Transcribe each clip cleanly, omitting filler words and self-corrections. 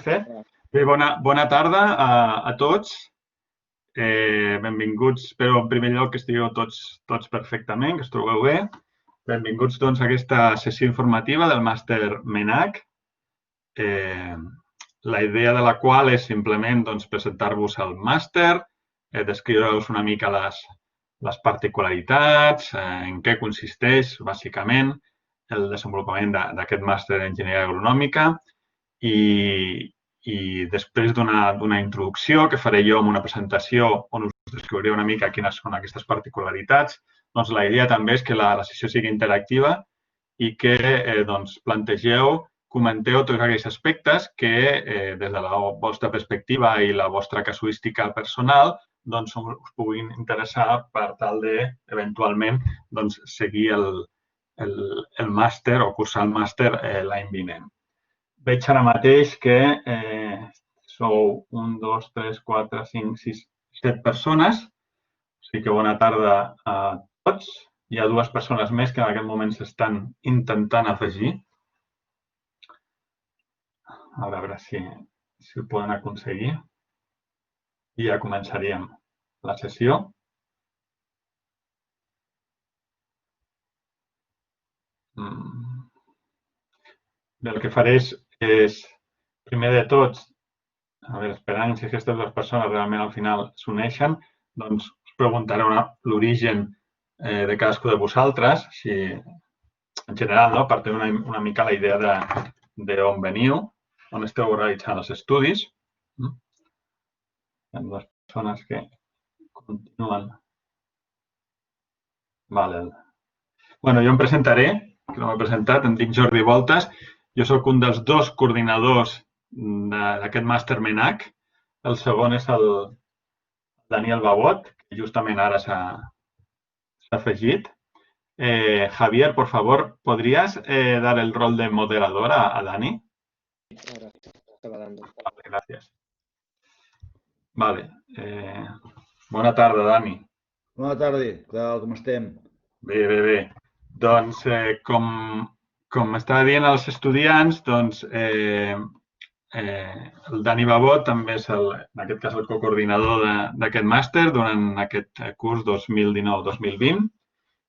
Bé, bona tarda a tots. Benvinguts, espero en primer lloc que estigueu tots perfectament, que us trobeu bé. Benvinguts doncs, a aquesta sessió informativa del màster MENAC, la idea de la qual és simplement doncs, presentar-vos el màster, descriure-vos una mica les particularitats, en què consisteix, bàsicament, el desenvolupament d'aquest màster d'enginyeria agronòmica i després d'una introducció que faré jo amb una presentació on us descobriré una mica quines són aquestes particularitats, doncs la idea també és que la sessió sigui interactiva i que doncs, plantegeu, comenteu tots aquells aspectes que des de la vostra perspectiva i la vostra casuística personal doncs, us puguin interessar per tal de, eventualment, doncs, seguir el màster o cursar el màster l'any vinent. Veig ara mateix que sou 1, 2, 3, 4, 5, 6, 7 persones. O sigui que bona tarda a tots. Hi ha 2 persones més que en aquest moment s'estan intentant afegir. A veure si ho poden aconseguir. I ja començaríem la sessió. Bé, el que faré és, primer de tots, a veure, esperant si aquestes 2 persones realment al final s'uneixen, doncs us preguntaré l'origen de cadascú de vosaltres, així, en general, no? Per tenir una mica la idea d'on veniu, on esteu realitzant els estudis. Hi ha 2 persones que continuen. Vale. Bueno, jo em presentaré, que no m'he presentat, em dic Jordi Voltas. Jo sóc un dels 2 coordinadors d'aquest màster MENAC. El segon és el Daniel Babot, que justament ara s'ha afegit. Javier, por favor, ¿podrías dar el rol de moderador a Dani? Ahora estaba dando. Vale, gracias. Vale. Bona tarda, Dani. Bona tarda, què tal, com estem? Bé. Doncs, com estava dient als estudiants, doncs, el Dani Babot també és, en aquest cas, el cocoordinador d'aquest màster durant aquest curs 2019-2020.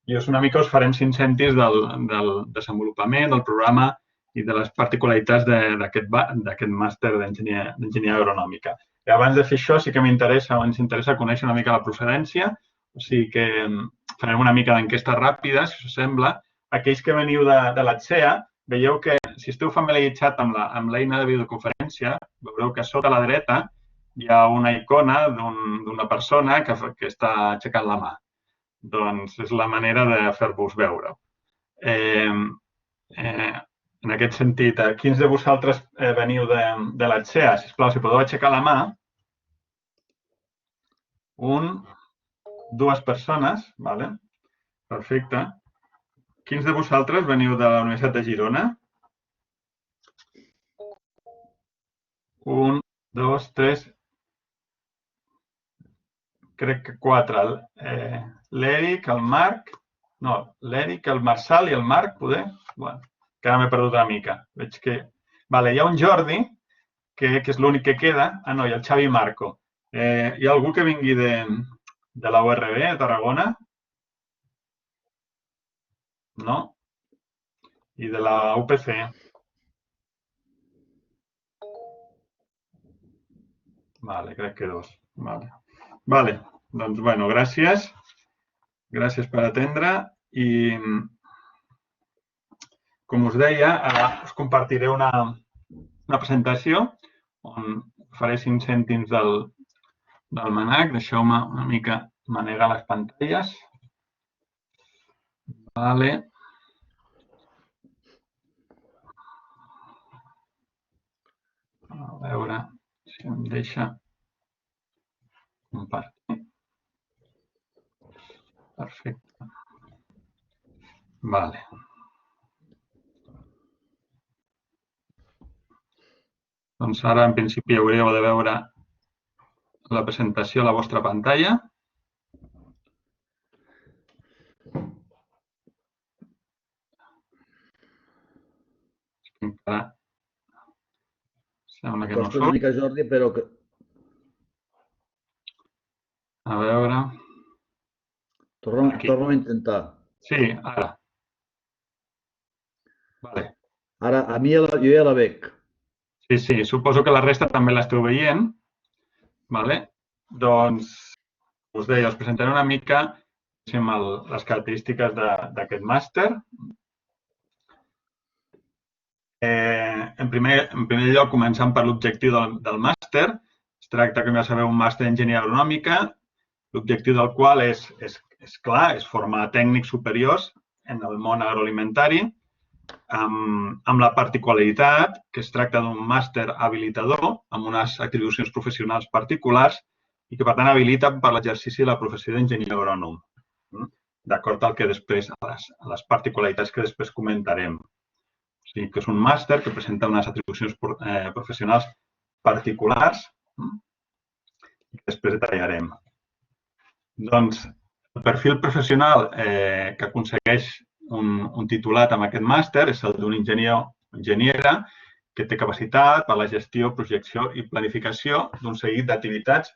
I una mica us farem 5 cèntims del desenvolupament, del programa i de les particularitats d'aquest màster d'enginyeria agronòmica. I abans de fer això sí que ens interessa conèixer una mica la procedència, o sigui que farem una mica d'enquesta ràpida, si us sembla. Aquells que veniu de l'ATSEA, veieu que si esteu familiaritzats amb l'eina de videoconferència, veureu que sota a la dreta hi ha una icona d'una persona que està aixecant la mà. Doncs és la manera de fer-vos veure. En aquest sentit, quins de vosaltres veniu de l'ATSEA? Sisplau, si podeu aixecar la mà. 1, 2 persones, vale? Perfecte. Quins de vosaltres veniu de la Universitat de Girona? 1, 2, 3... Crec que 4. L'Eric, el Marc... No, l'Eric, el Marçal i el Marc, poder? Bueno, que ara m'he perdut una mica. Veig que... Vale, hi ha un Jordi, que és l'únic que queda. Ah, no, i el Xavi Marco. Hi ha algú que vingui de la URB, de Tarragona? No? I de la UPC? Vale, crec que 2. Vale, doncs, bueno, gràcies. Gràcies per atendre i, com us deia, ara us compartiré una presentació on faré 5 cèntims del MANAC. Deixeu-me una mica manegar les pantalles. Vale. A veure si em deixa compartir. Perfecte. Vale. Doncs ara, en principi, hauríeu de veure la presentació a la vostra pantalla. Encara, Sembla que no Costa una surt. mica, Jordi, però que... A veure... Aquí. Torna a intentar. Sí, ara. Vale. Ara, a mi jo ja la veig. Sí, sí, suposo que la resta també l'esteu veient. Vale? Doncs, us deia, us presentaré una mica les característiques d'aquest màster. En primer lloc, començant per l'objectiu del màster. Es tracta, com ja sabeu, un màster d'enginyeria agronòmica, l'objectiu del qual és clar, és formar tècnics superiors en el món agroalimentari, amb la particularitat que es tracta d'un màster habilitador amb unes atribucions professionals particulars i que, per tant, habilita per l'exercici de la professió d'enginyer agrònom, d'acord al que després, a les particularitats que després comentarem. O sigui, que és un màster que presenta unes atribucions professionals particulars que després detallarem. Doncs, el perfil professional que aconsegueix un titulat amb aquest màster és el d'un enginyer o enginyera que té capacitat per a la gestió, projecció i planificació d'un seguit d'activitats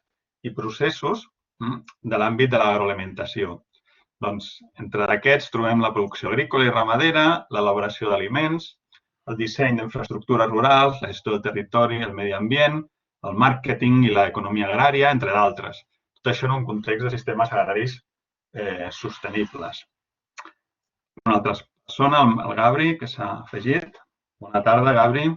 i processos de l'àmbit de l'agroalimentació. Doncs, entre aquests trobem la producció agrícola i ramadera, l'elaboració d'aliments, el disseny d'infraestructures rurals, la gestió del territori, el medi ambient, el màrqueting i l'economia agrària, entre d'altres. Tot això en un context de sistemes agraris sostenibles. Una altra persona, el Gabri, que s'ha afegit. Bona tarda, Gabri.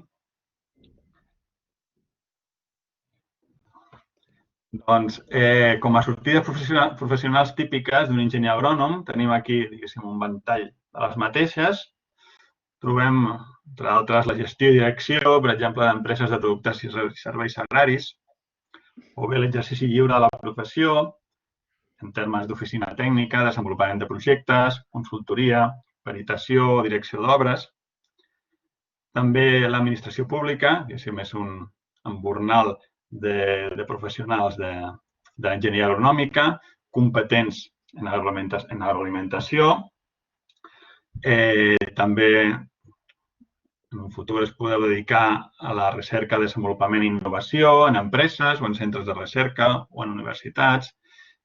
Doncs, com a sortides professionals típiques d'un enginyer agrònom, tenim aquí, diguéssim, un ventall de les mateixes. Trobem, entre altres, la gestió i direcció, per exemple, d'empreses de productes i serveis agraris, o bé l'exercici lliure de la professió, en termes d'oficina tècnica, desenvolupament de projectes, consultoria, peritació o direcció d'obres. També l'administració pública, diguéssim, és un embornal de professionals de l'enginyeria agronòmica, competents en agroalimentació. També en un futur es podeu dedicar a la recerca, desenvolupament i innovació en empreses o en centres de recerca o en universitats.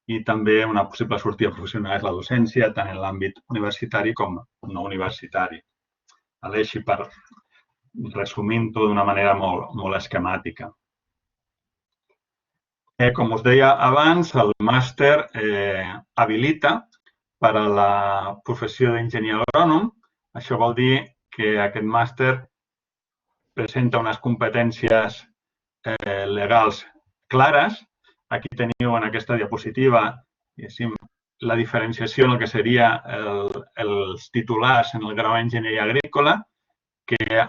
I també una possible sortida professional és la docència, tant en l'àmbit universitari com no universitari. Així, per resumint-ho d'una manera molt esquemàtica. Com us deia abans, el màster habilita per a la professió d'enginyer agrònom. Això vol dir que aquest màster presenta unes competències legals clares. Aquí teniu en aquesta diapositiva la diferenciació en el que seria els titulars en el grau d'enginyeria agrícola que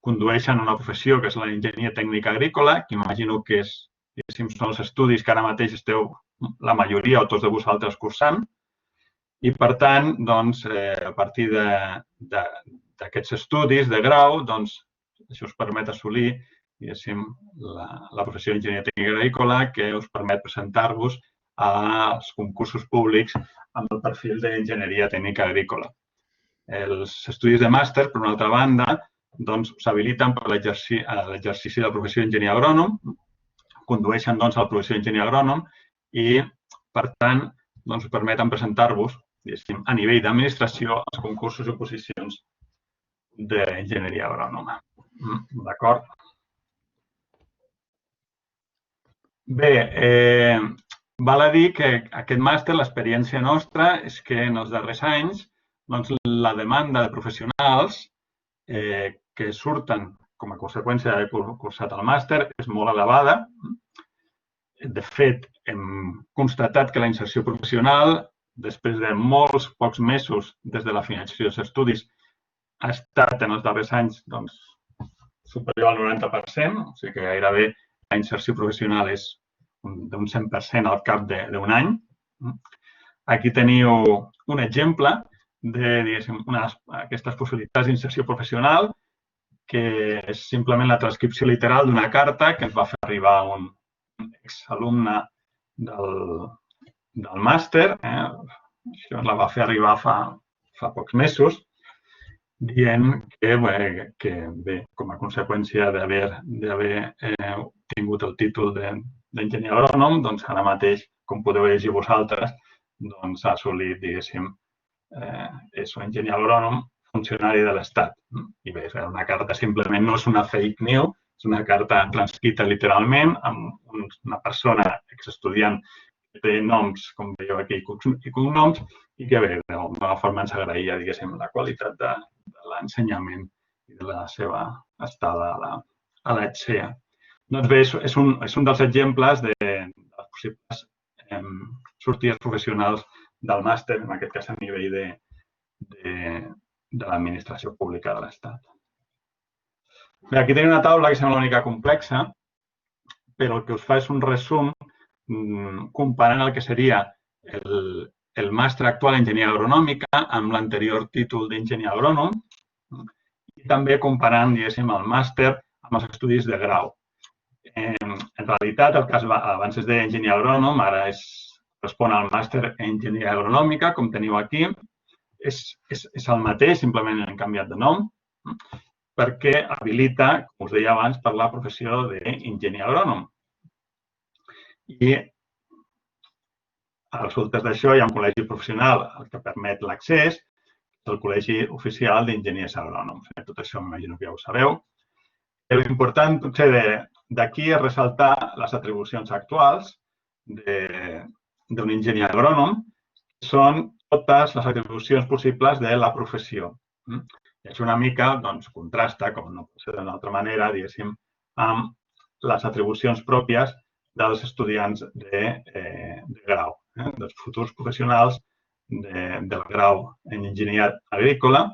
condueixen una professió que és l'enginyeria tècnica agrícola, que imagino que són els estudis que ara mateix esteu la majoria o tots de vosaltres cursant. I, per tant, a partir d'aquests estudis de grau, això us permet assolir la professió d'enginyeria tècnica agrícola, que us permet presentar-vos als concursos públics amb el perfil d'enginyeria tècnica agrícola. Els estudis de màster, per una altra banda, s'habiliten per a l'exercici de la professió d'enginyer agrònom, condueixen a la professió d'enginyer agrònom i, per tant, us permeten presentar-vos a nivell d'administració als concursos i oposicions d'enginyeria agrònoma. D'acord? Bé, val a dir que aquest màster, l'experiència nostra, és que en els darrers anys la demanda de professionals que surten com a conseqüència d'haver cursat el màster és molt elevada. De fet, hem constatat que la inserció professional, després de molts pocs mesos des de la finalització dels estudis, ha estat en els darrers anys superior al 90%, o sigui que gairebé la inserció professional és d'un 100% al cap d'un any. Aquí teniu un exemple d'aquestes possibilitats d'inserció professional, que és simplement la transcripció literal d'una carta que ens va fer arribar un exalumne del màster. Això la va fer arribar fa pocs mesos. dient que, bé, com a conseqüència d'haver tingut el títol d'enginyer agrònom, doncs ara mateix, com podeu llegir vosaltres, doncs ha assolit, diguéssim, és un enginyer agrònom funcionari de l'Estat. I bé, una carta simplement no és una fake news, és una carta transcrita literalment amb una persona exestudiant que té noms, com veieu aquí, i cognoms, i que bé, d'alguna forma ens agraïa, diguéssim, la qualitat de l'ensenyament i de la seva estada a l'ETSEA. Doncs bé, és un dels exemples de les possibles sortides professionals del màster, en aquest cas a nivell de l'administració pública de l'Estat. Bé, aquí tenim una taula que sembla una mica complexa, però el que us fa és un resum comparant el que seria el màster actual d'enginyeria agronòmica amb l'anterior títol d'enginyer agrònom i també comparant, diguéssim, el màster amb els estudis de grau. En realitat, el cas abans es deia enginyer agrònom, ara correspon al màster en enginyeria agronòmica, com teniu aquí. És el mateix, simplement han canviat de nom, perquè habilita, com us deia abans, per la professió d'enginyer agrònom. I a resultes d'això hi ha un col·legi professional que permet l'accés, el Col·legi Oficial d'Enginyers Agrònoms. Tot això m'imagino que ja ho sabeu. L'important potser d'aquí és ressaltar les atribucions actuals d'un enginyer agrònom, que són totes les atribucions possibles de la professió. I això una mica contrasta, com no pot ser d'una altra manera, diguéssim, amb les atribucions pròpies dels estudiants de grau, dels futurs professionals del grau en enginyeria agrícola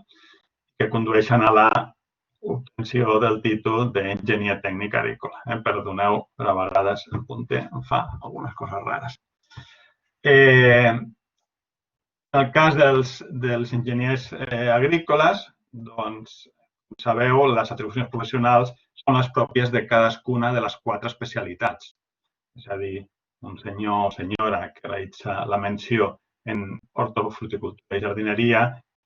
que condueixen a l'obtenció del títol d'enginyer tècnic agrícola. Perdoneu, però a vegades el punter em fa algunes coses rares. En el cas dels enginyers agrícoles, doncs, com sabeu, les atribucions professionals són les pròpies de cadascuna de les 4 especialitats. És a dir, un senyor o senyora que realitza la menció en hortofruticultura i jardineria,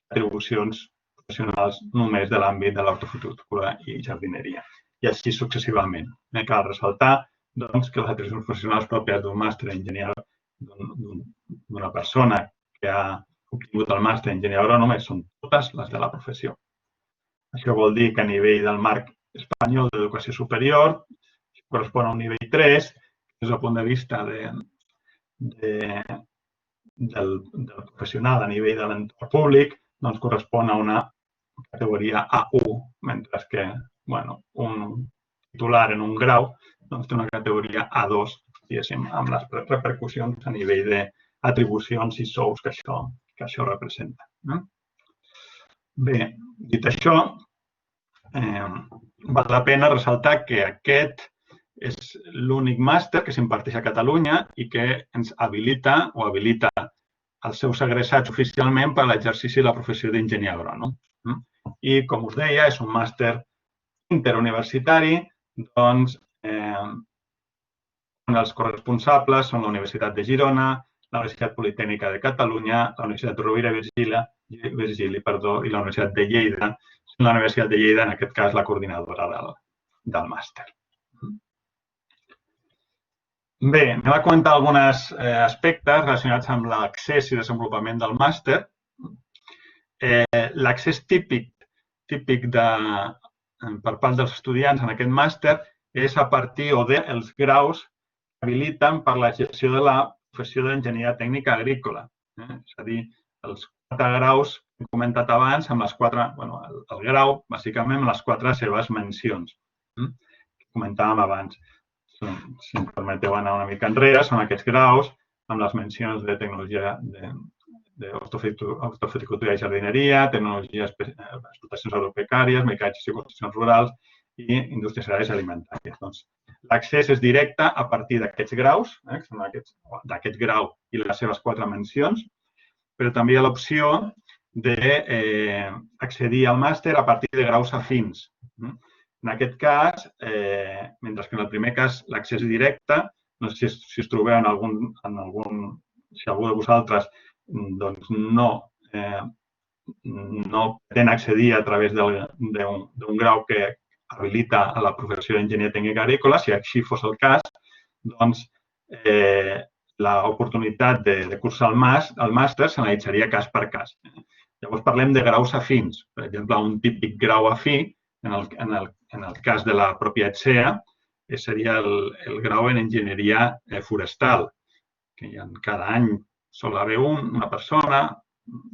atribucions professionals només de l'àmbit de l'hortofruticultura i jardineria. I així successivament. Cal ressaltar que les atribucions professionals pròpies d'un màster d'enginyer d'una persona que ha obtingut el màster d'enginyer agrònom són totes les de la professió. Això vol dir que a nivell del marc espanyol d'educació superior correspon a un nivell 3, des del punt de vista del professional a nivell de l'entorn públic, doncs correspon a una categoria A1, mentre que un titular en un grau té una categoria A2, diguéssim, amb les repercussions a nivell d'atribucions i sous que això representa. Bé, dit això, val la pena ressaltar que aquest és l'únic màster que s'imparteix a Catalunya i que ens habilita o habilita els seus egressats oficialment per a l'exercici de la professió d'enginyer agrònom. I, com us deia, és un màster interuniversitari, doncs, on els corresponsables són la Universitat de Girona, la Universitat Politècnica de Catalunya, la Universitat Rovira i Virgili i la Universitat de Lleida. La Universitat de Lleida, en aquest cas, la coordinadora del màster. Bé, anem a comentar alguns aspectes relacionats amb l'accés i desenvolupament del màster. L'accés típic per part dels estudiants en aquest màster és a partir dels graus que habiliten per la gestió de la professió d'enginyeria tècnica agrícola. És a dir, els 4 graus que he comentat abans, amb les 4, el grau, bàsicament, amb les 4 seves mencions que comentàvem abans. Si em permeteu anar una mica enrere, són aquests graus amb les mencions de tecnologia d'hortofruticultura i jardineria, tecnologies d'explotacions agropecàries, mecanismes i construccions rurals i indústries agràries alimentàries. L'accés és directe a partir d'aquests graus, d'aquest grau i les seves 4 mencions, però també hi ha l'opció d'accedir al màster a partir de graus afins. En aquest cas, mentre que en el primer cas l'accés directe, no sé si us trobeu en algun, si algú de vosaltres no no pretén accedir a través d'un grau que habilita a la professió d'enginyer tècnic agrícola. Si així fos el cas, doncs l'oportunitat de cursar el màster s'analitzaria cas per cas. Llavors parlem de graus afins. Per exemple, un típic grau afí, en el cas de la pròpia ETSEA, seria el grau en enginyeria forestal, que cada any sol haver una persona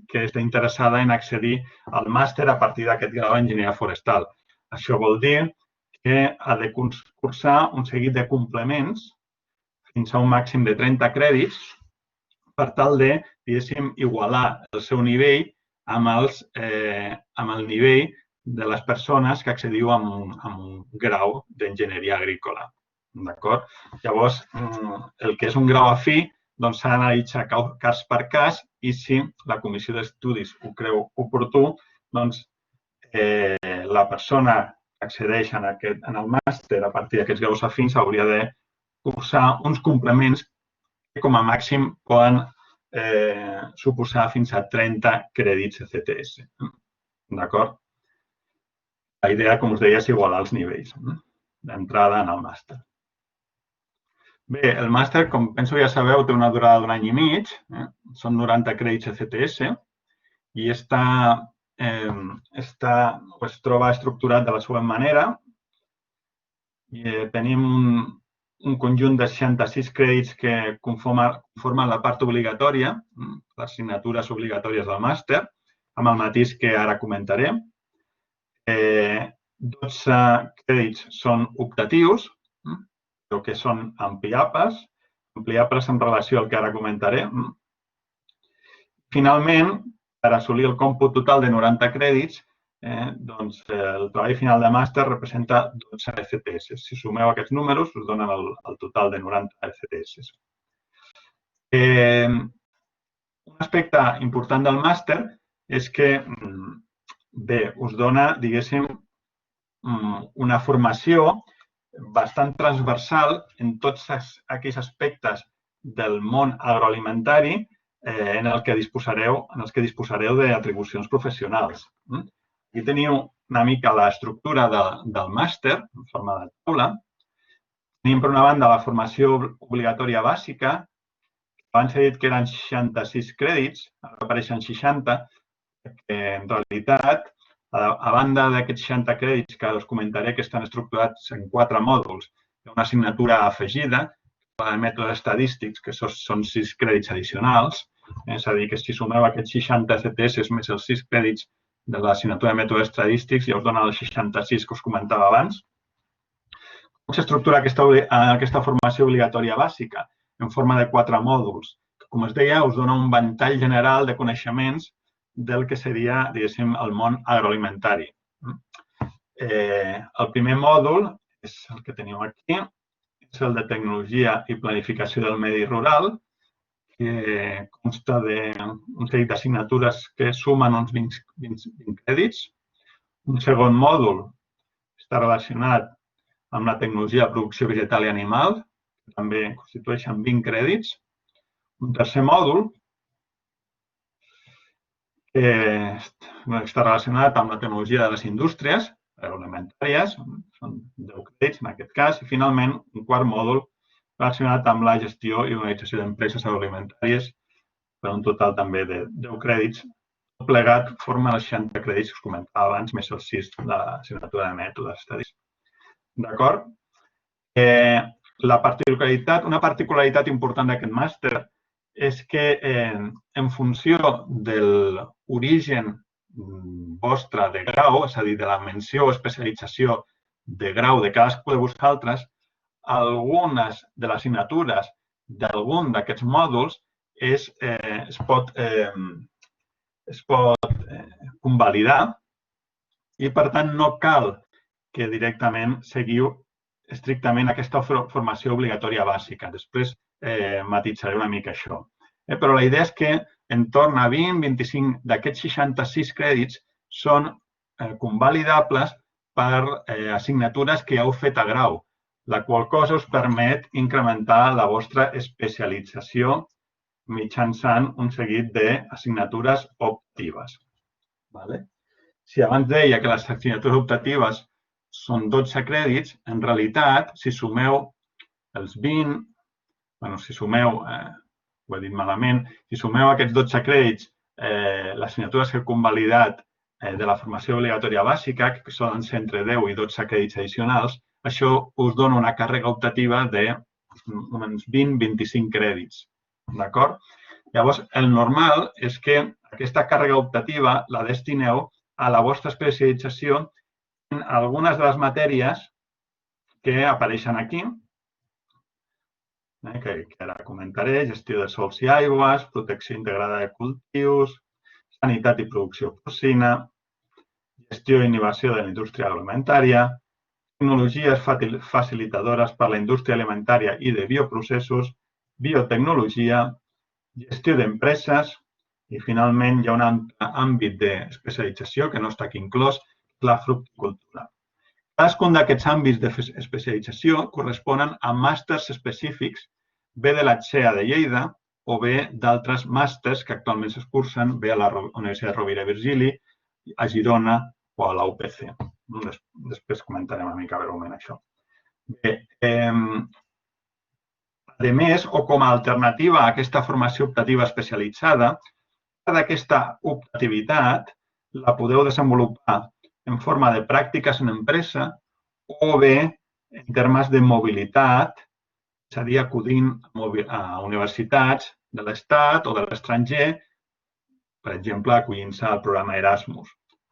que està interessada en accedir al màster a partir d'aquest grau d'enginyeria forestal. Això vol dir que ha de cursar un seguit de complements fins a un màxim de 30 crèdits per tal de, diguéssim, igualar el seu nivell amb el nivell de les persones que accediu a un grau d'enginyeria agrícola. D'acord? Llavors, el que és un grau afí s'ha d'analitzar cas per cas i si la comissió d'estudis ho creu oportú, doncs la persona que accedeix en el màster a partir d'aquests graus afins hauria de cursar uns complements que com a màxim poden suposar fins a 30 crèdits ECTS. D'acord? La idea, com us deia, és igualar els nivells d'entrada en el màster. Bé, el màster, com penso ja sabeu, té una durada d'un any i mig, són 90 crèdits ECTS i es troba estructurat de la següent manera. Tenim un conjunt de 66 crèdits que conformen la part obligatòria, les assignatures obligatòries del màster, amb el matís que ara comentaré. 12 crèdits són optatius, però que són ampliables en relació al que ara comentaré. Finalment, per assolir el còmput total de 90 crèdits, el treball final de màster representa 12 ECTS. Si sumeu aquests números, us donen el total de 90 ECTS. Un aspecte important del màster és que us dona, diguéssim, una formació bastant transversal en tots aquells aspectes del món agroalimentari en els que disposareu d'atribucions professionals. Aquí teniu una mica l'estructura del màster, en forma de taula. Tenim, per una banda, la formació obligatòria bàsica. Abans he dit que eren 66 crèdits, ara apareixen 60, perquè en realitat, a banda d'aquests 60 crèdits que us comentaré que estan estructurats en 4 mòduls, hi ha una assignatura afegida, la de mètodes estadístics, que són 6 crèdits addicionals. És a dir, que si sumeu aquests 60 ECTS més els 6 crèdits de l'assignatura de mètodes estadístics, ja us dona els 66 que us comentava abans. Com s'estructura aquesta formació obligatòria bàsica? En forma de 4 mòduls. Com us deia, us dona un ventall general de coneixements del que seria, diguéssim, el món agroalimentari. El primer mòdul, és el que teniu aquí, és el de tecnologia i planificació del medi rural, que consta d'un seguit d'assignatures que sumen uns 20 crèdits. Un segon mòdul està relacionat amb la tecnologia de producció vegetal i animal, que també constitueixen 20 crèdits. Un tercer mòdul que està relacionat amb la tecnologia de les indústries agroalimentàries, són 10 crèdits en aquest cas, i finalment un quart mòdul relacionat amb la gestió i organització d'empreses agroalimentàries per un total també de 10 crèdits. Tot plegat forma els 60 crèdits que us comentava abans, més els 6 de l'assignatura de mètodes estadístics. D'acord? Una particularitat important d'aquest màster és que en funció de l'origen vostre de grau, és a dir, de la menció o especialització de grau de cadascú de vosaltres, algunes de les assignatures d'algun d'aquests mòduls es pot convalidar i, per tant, no cal que directament seguiu estrictament aquesta formació obligatòria bàsica. Després matitzaré una mica això. Però la idea és que entorn a 20-25 d'aquests 66 crèdits són convalidables per assignatures que ja heu fet a grau, la qual cosa us permet incrementar la vostra especialització mitjançant un seguit d'assignatures optatives. Si abans deia que les assignatures optatives són 12 crèdits, en realitat, si sumeu els 20, si sumeu, ho he dit malament, si sumeu aquests 12 crèdits, les assignatures que he convalidat de la formació obligatòria bàsica, que solen ser entre 10 i 12 crèdits addicionals, això us dona una càrrega optativa d'uns 20-25 crèdits. D'acord? Llavors, el normal és que aquesta càrrega optativa la destineu a la vostra especialització en algunes de les matèries que apareixen aquí, que ara comentaré: gestió de sòls i aigües, protecció integrada de cultius, sanitat i producció porcina, gestió i innovació de la indústria agroalimentària, tecnologies facilitadores per a la indústria alimentària i de bioprocessos, biotecnologia, gestió d'empreses i, finalment, hi ha un àmbit d'especialització que no està aquí inclòs, la fructicultura. Cadascun d'aquests àmbits d'especialització corresponen a màsters específics, bé de la XEA de Lleida o bé d'altres màsters que actualment es cursen bé a la Universitat Rovira i Virgili, a Girona o a la UPC. Després comentarem una mica breument això. Bé, a més, o com a alternativa a aquesta formació optativa especialitzada, aquesta optativitat la podeu desenvolupar en forma de pràctiques en empresa o bé en termes de mobilitat, és a dir, acudint a universitats de l'Estat o de l'estranger, per exemple, acollint-se al programa Erasmus.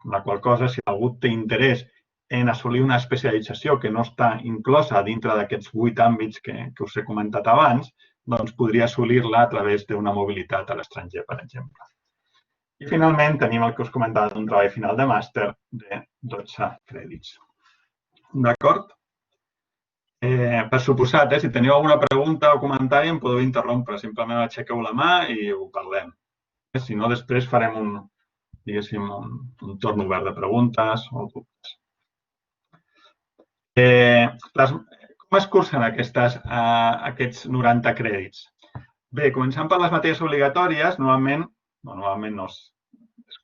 La qual cosa, si algú té interès en assolir una especialització que no està inclosa dintre d'aquests 8 àmbits que us he comentat abans, doncs podria assolir-la a través d'una mobilitat a l'estranger, per exemple. I, finalment, tenim el que us comentava d'un treball final de màster de 12 crèdits. D'acord? Per suposat, si teniu alguna pregunta o comentari, em podeu interrompre. Simplement aixequeu la mà i ho parlem. Si no, després farem un torn obert de preguntes o dubtes. Com es cursen aquests 90 crèdits? Bé, començant per les matèries obligatòries, normalment no es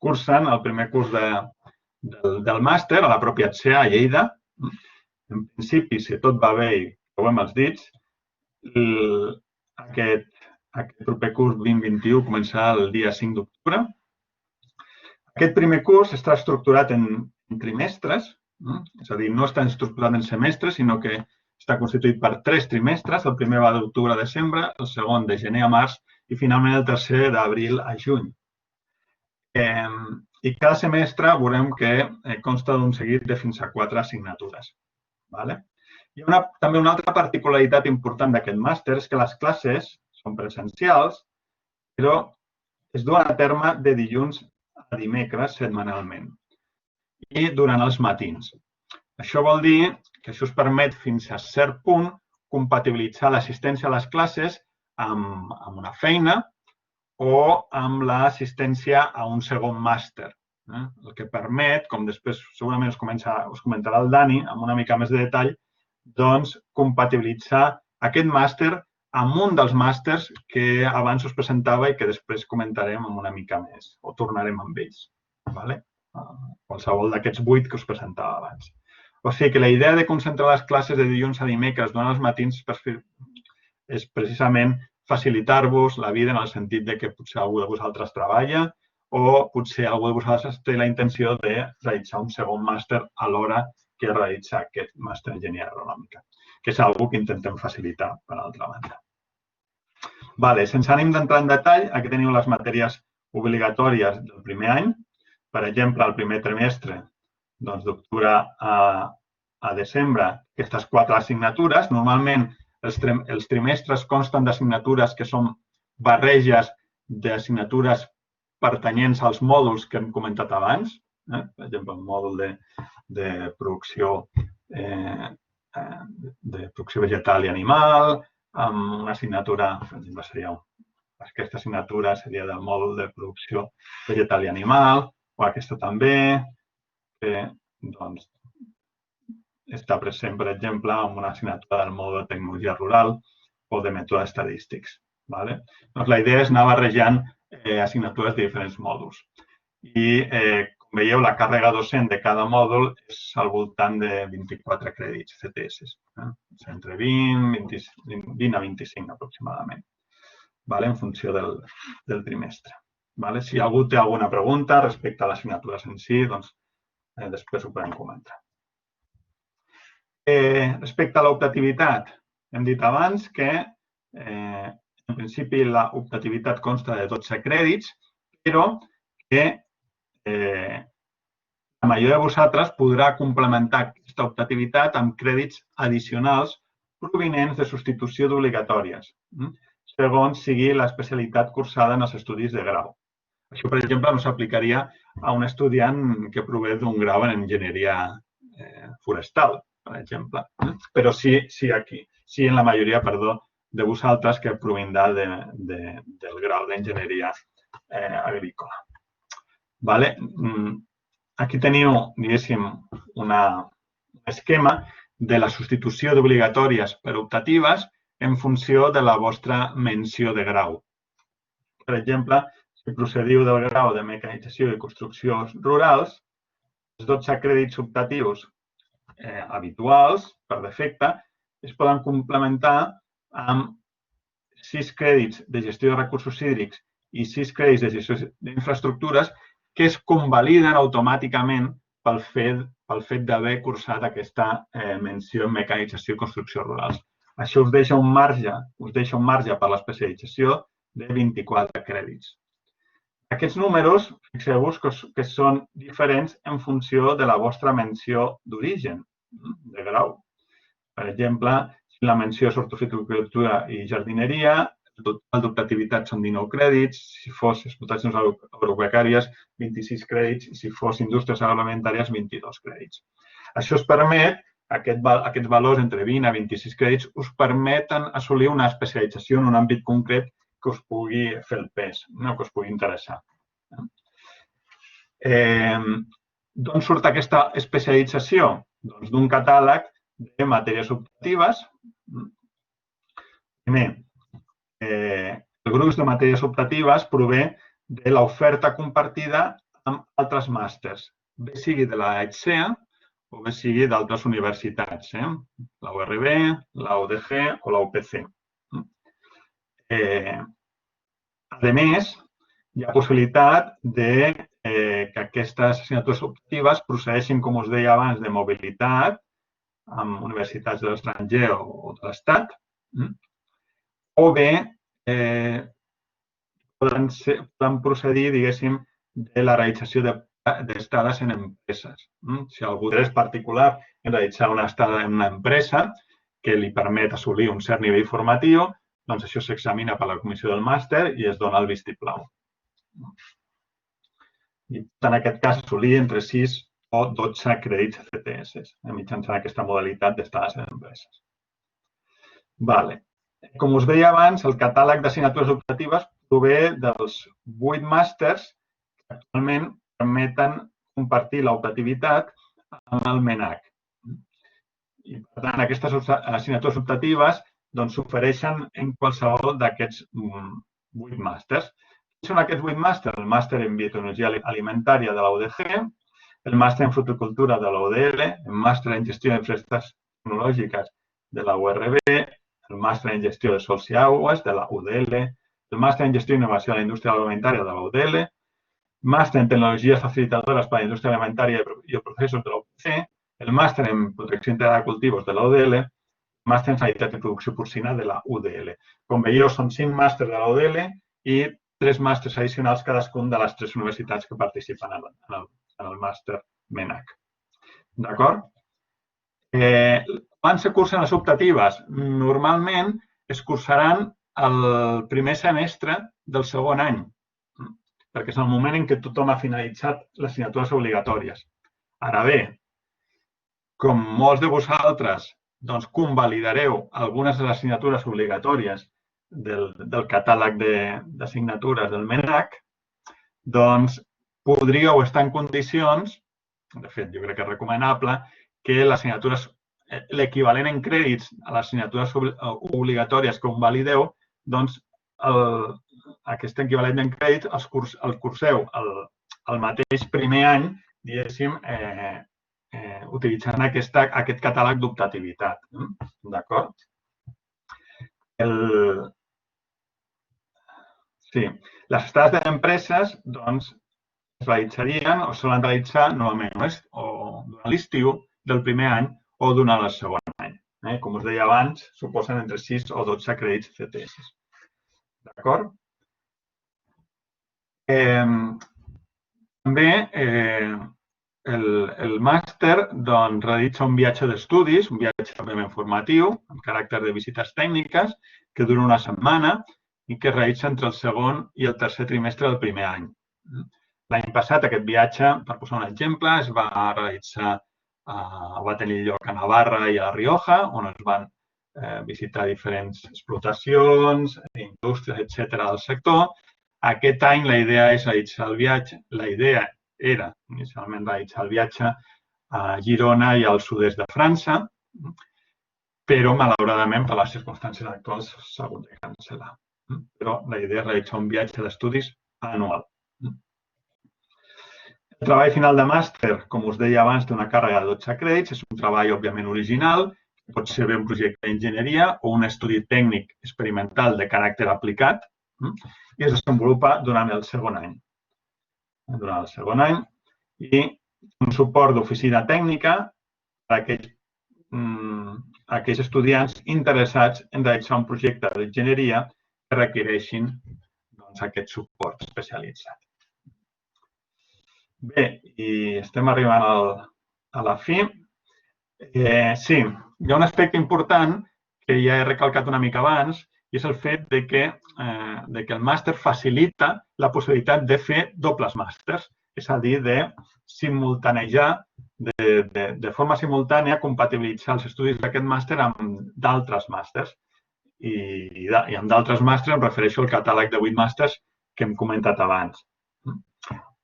cursen el primer curs del màster a la pròpia XEA a Lleida. En principi, si tot va bé i creuem els dits, aquest proper curs 2021 començarà el dia 5 d'octubre. Aquest primer curs està estructurat en trimestres, és a dir, no està estructurat en semestres, sinó que està constituït per 3 trimestres. El primer va d'octubre a desembre, el segon de gener a març i, finalment, el tercer d'abril a juny. I cada semestre veurem que consta d'un seguit de fins a 4 assignatures. Hi ha també una altra particularitat important d'aquest màster, és que les classes són presencials, però es duen a terme de dilluns a dimecres setmanalment i durant els matins. Això vol dir que això us permet fins a cert punt compatibilitzar l'assistència a les classes amb una feina o amb l'assistència a un segon màster. El que permet, com després segurament us comentarà el Dani amb una mica més de detall, doncs compatibilitzar aquest màster amb un dels màsters que abans us presentava i que després comentarem amb una mica més, o tornarem amb ells. Qualsevol d'aquests 8 que us presentava abans. O sigui que la idea de concentrar les classes de dilluns a dimecres durant els matins és precisament facilitar-vos la vida en el sentit que potser algú de vosaltres treballa o potser algú de vosaltres té la intenció de realitzar un segon màster alhora que realitza aquest màster d'enginyeria agronòmica, que és una cosa que intentem facilitar, per altra banda. Sense ànim d'entrar en detall, aquí teniu les matèries obligatòries del primer any. Per exemple, el primer trimestre, d'octubre a desembre, aquestes 4 assignatures. Normalment, els trimestres consten d'assignatures que són barreges d'assignatures pertanyents als mòduls que hem comentat abans. Per exemple, el mòdul de producció vegetal i animal, amb una assignatura, per exemple, aquesta assignatura seria del mòdul de producció vegetal i animal, o aquesta també, que està present, per exemple, en una assignatura del mòdul de tecnologia rural o de mètodes estadístics. La idea és anar barrejant assignatures de diferents mòduls. I, com Veieu, la càrrega docent de cada mòdul és al voltant de 24 crèdits CTS, entre 20 a 25 aproximadament, en funció del trimestre. Si algú té alguna pregunta respecte a les assignatures en si, doncs després ho podem comentar. Respecte a l'optativitat, hem dit abans que en principi l'optativitat consta de 12 crèdits, però que la majoria de vosaltres podrà complementar aquesta optativitat amb crèdits addicionals provinents de substitució d'obligatòries, segons sigui l'especialitat cursada en els estudis de grau. Això, per exemple, no s'aplicaria a un estudiant que prové d'un grau en enginyeria forestal, per exemple, però sí en la majoria, de vosaltres que provindrà del grau d'enginyeria agrícola. Aquí teniu, diguéssim, un esquema de la substitució d'obligatòries per optatives en funció de la vostra menció de grau. Per exemple, si procediu del grau de mecanització i construccions rurals, els 12 crèdits optatius habituals, per defecte, es poden complementar amb 6 crèdits de gestió de recursos hídrics i 6 crèdits de gestió d'infraestructures que es convaliden automàticament pel fet d'haver cursat aquesta menció en mecanització i construcció rurals. Això us deixa un marge per l'especialització de 24 crèdits. Aquests números, fixeu-vos que són diferents en funció de la vostra menció d'origen, de grau. Per exemple, si la menció és hortofruticultura i jardineria, el total d'optativitat són 19 crèdits, si fos explotacions agropecuàries, 26 crèdits, i si fos indústries agroalimentàries, 22 crèdits. Això us permet, aquests valors entre 20 a 26 crèdits, us permeten assolir una especialització en un àmbit concret que us pugui fer el pes, que us pugui interessar. D'on surt aquesta especialització? Doncs d'un catàleg de matèries optatives. Primer, el gruix de matèries optatives prové de l'oferta compartida amb altres màsters, bé sigui de la ETSEA o bé sigui d'altres universitats, la URB, la UDG o la UPC. A més, hi ha possibilitat que aquestes assignatures optatives procedeixin, com us deia abans, de mobilitat amb universitats de l'estranger o de l'Estat, o bé poden procedir, diguéssim, de la realització d'estades en empreses. Si algú és particular en realitzar una estada en una empresa que li permet assolir un cert nivell formatiu, doncs això s'examina per la comissió del màster i es dona el vistiplau. I en aquest cas assolir entre 6 o 12 crèdits CTS mitjançant aquesta modalitat d'estades en empreses. Com us deia abans, el catàleg d'assignatures optatives prové dels 8 màsters que actualment permeten compartir l'optativitat amb el MENAC. I, per tant, aquestes assignatures optatives s'ofereixen en qualsevol d'aquests 8 màsters. Quins són aquests 8 màsters? El màster en biotecnologia alimentària de la UDG, el màster en fruticultura de la UDL, el màster en gestió d'infraestructures tecnològiques de la URB, el màster en gestió de sòls i aigües de la UDL, el màster en gestió i innovació de la indústria alimentària de la UDL, màster en tecnologies facilitadores per a la indústria alimentària i processos de la UPC, el màster en protecció integrada de cultivos de la UDL, el màster en sanitat i producció porcina de la UDL. Com veieu, són 5 màsters de la UDL i 3 màsters addicionals cadascun de les 3 universitats que participen en el màster MENAC. D'acord? Quan se cursen les optatives? Normalment es cursaran el primer semestre del segon any, perquè és el moment en què tothom ha finalitzat les assignatures obligatòries. Ara bé, com molts de vosaltres convalidareu algunes de les assignatures obligatòries del catàleg d'assignatures del MENAC, doncs podríeu estar en condicions, de fet, jo crec que és recomanable, que l'equivalent en crèdits a les assignatures obligatòries que convalideu, doncs aquest equivalent en crèdits el curseu el mateix primer any, diguéssim, utilitzant aquest catàleg d'optativitat. D'acord? Sí. Les estades d'empreses, doncs, es realitzarien o solen realitzar normalment o durant l'estiu del primer any o durant el segon any. Com us deia abans, suposen entre 6 o 12 crèdits CTS. D'acord? També el màster realitza un viatge d'estudis, un viatge òbviament formatiu, amb caràcter de visites tècniques, que dura una setmana i que es realitza entre el segon i el tercer trimestre del primer any. L'any passat aquest viatge, per posar un exemple, es va realitzar, va tenir lloc a Navarra i a La Rioja, on es van visitar diferents explotacions, indústries, etc. del sector. Aquest any la idea és realitzar el viatge. La idea era inicialment realitzar el viatge a Girona i al sud-est de França, però malauradament per les circumstàncies actuals s'ha hagut de cancel·lar. Però la idea és realitzar un viatge d'estudis anual. El treball final de màster, com us deia abans, té una càrrega de 12 crèdits. És un treball, òbviament, original. Pot ser bé un projecte d'enginyeria o un estudi tècnic experimental de caràcter aplicat i es desenvolupa durant el segon any. Durant el segon any i un suport d'oficina tècnica per a aquells estudiants interessats en realitzar un projecte d'enginyeria que requereixin aquest suport especialitzat. Bé, i estem arribant a la fi. Sí, hi ha un aspecte important que ja he recalcat una mica abans i és el fet que el màster facilita la possibilitat de fer dobles màsters, és a dir, de simultanejar, de forma simultània, compatibilitzar els estudis d'aquest màster amb d'altres màsters. I amb d'altres màsters em refereixo al catàleg de 8 màsters que hem comentat abans.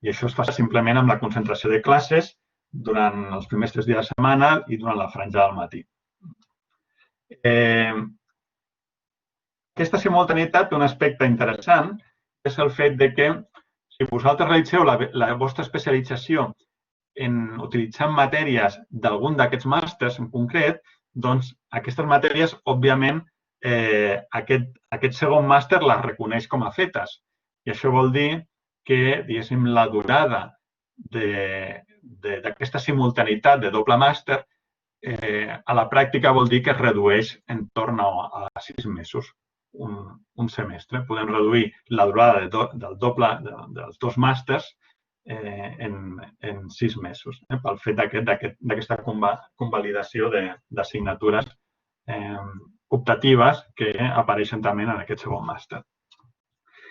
I això es fa simplement amb la concentració de classes durant els primers 3 dies de setmana i durant la franja del matí. Aquesta simultaneïtat té un aspecte interessant, que és el fet que si vosaltres realitzeu la vostra especialització utilitzant matèries d'algun d'aquests màsters en concret, doncs aquestes matèries, òbviament, aquest segon màster les reconeix com a fetes. I això vol dir que, diguéssim, la durada d'aquesta simultaneïtat de doble màster a la pràctica vol dir que es redueix en torn a 6 mesos, un semestre. Podem reduir la durada dels 2 màsters en 6 mesos, pel fet d'aquesta convalidació d'assignatures optatives que apareixen també en aquest segon màster.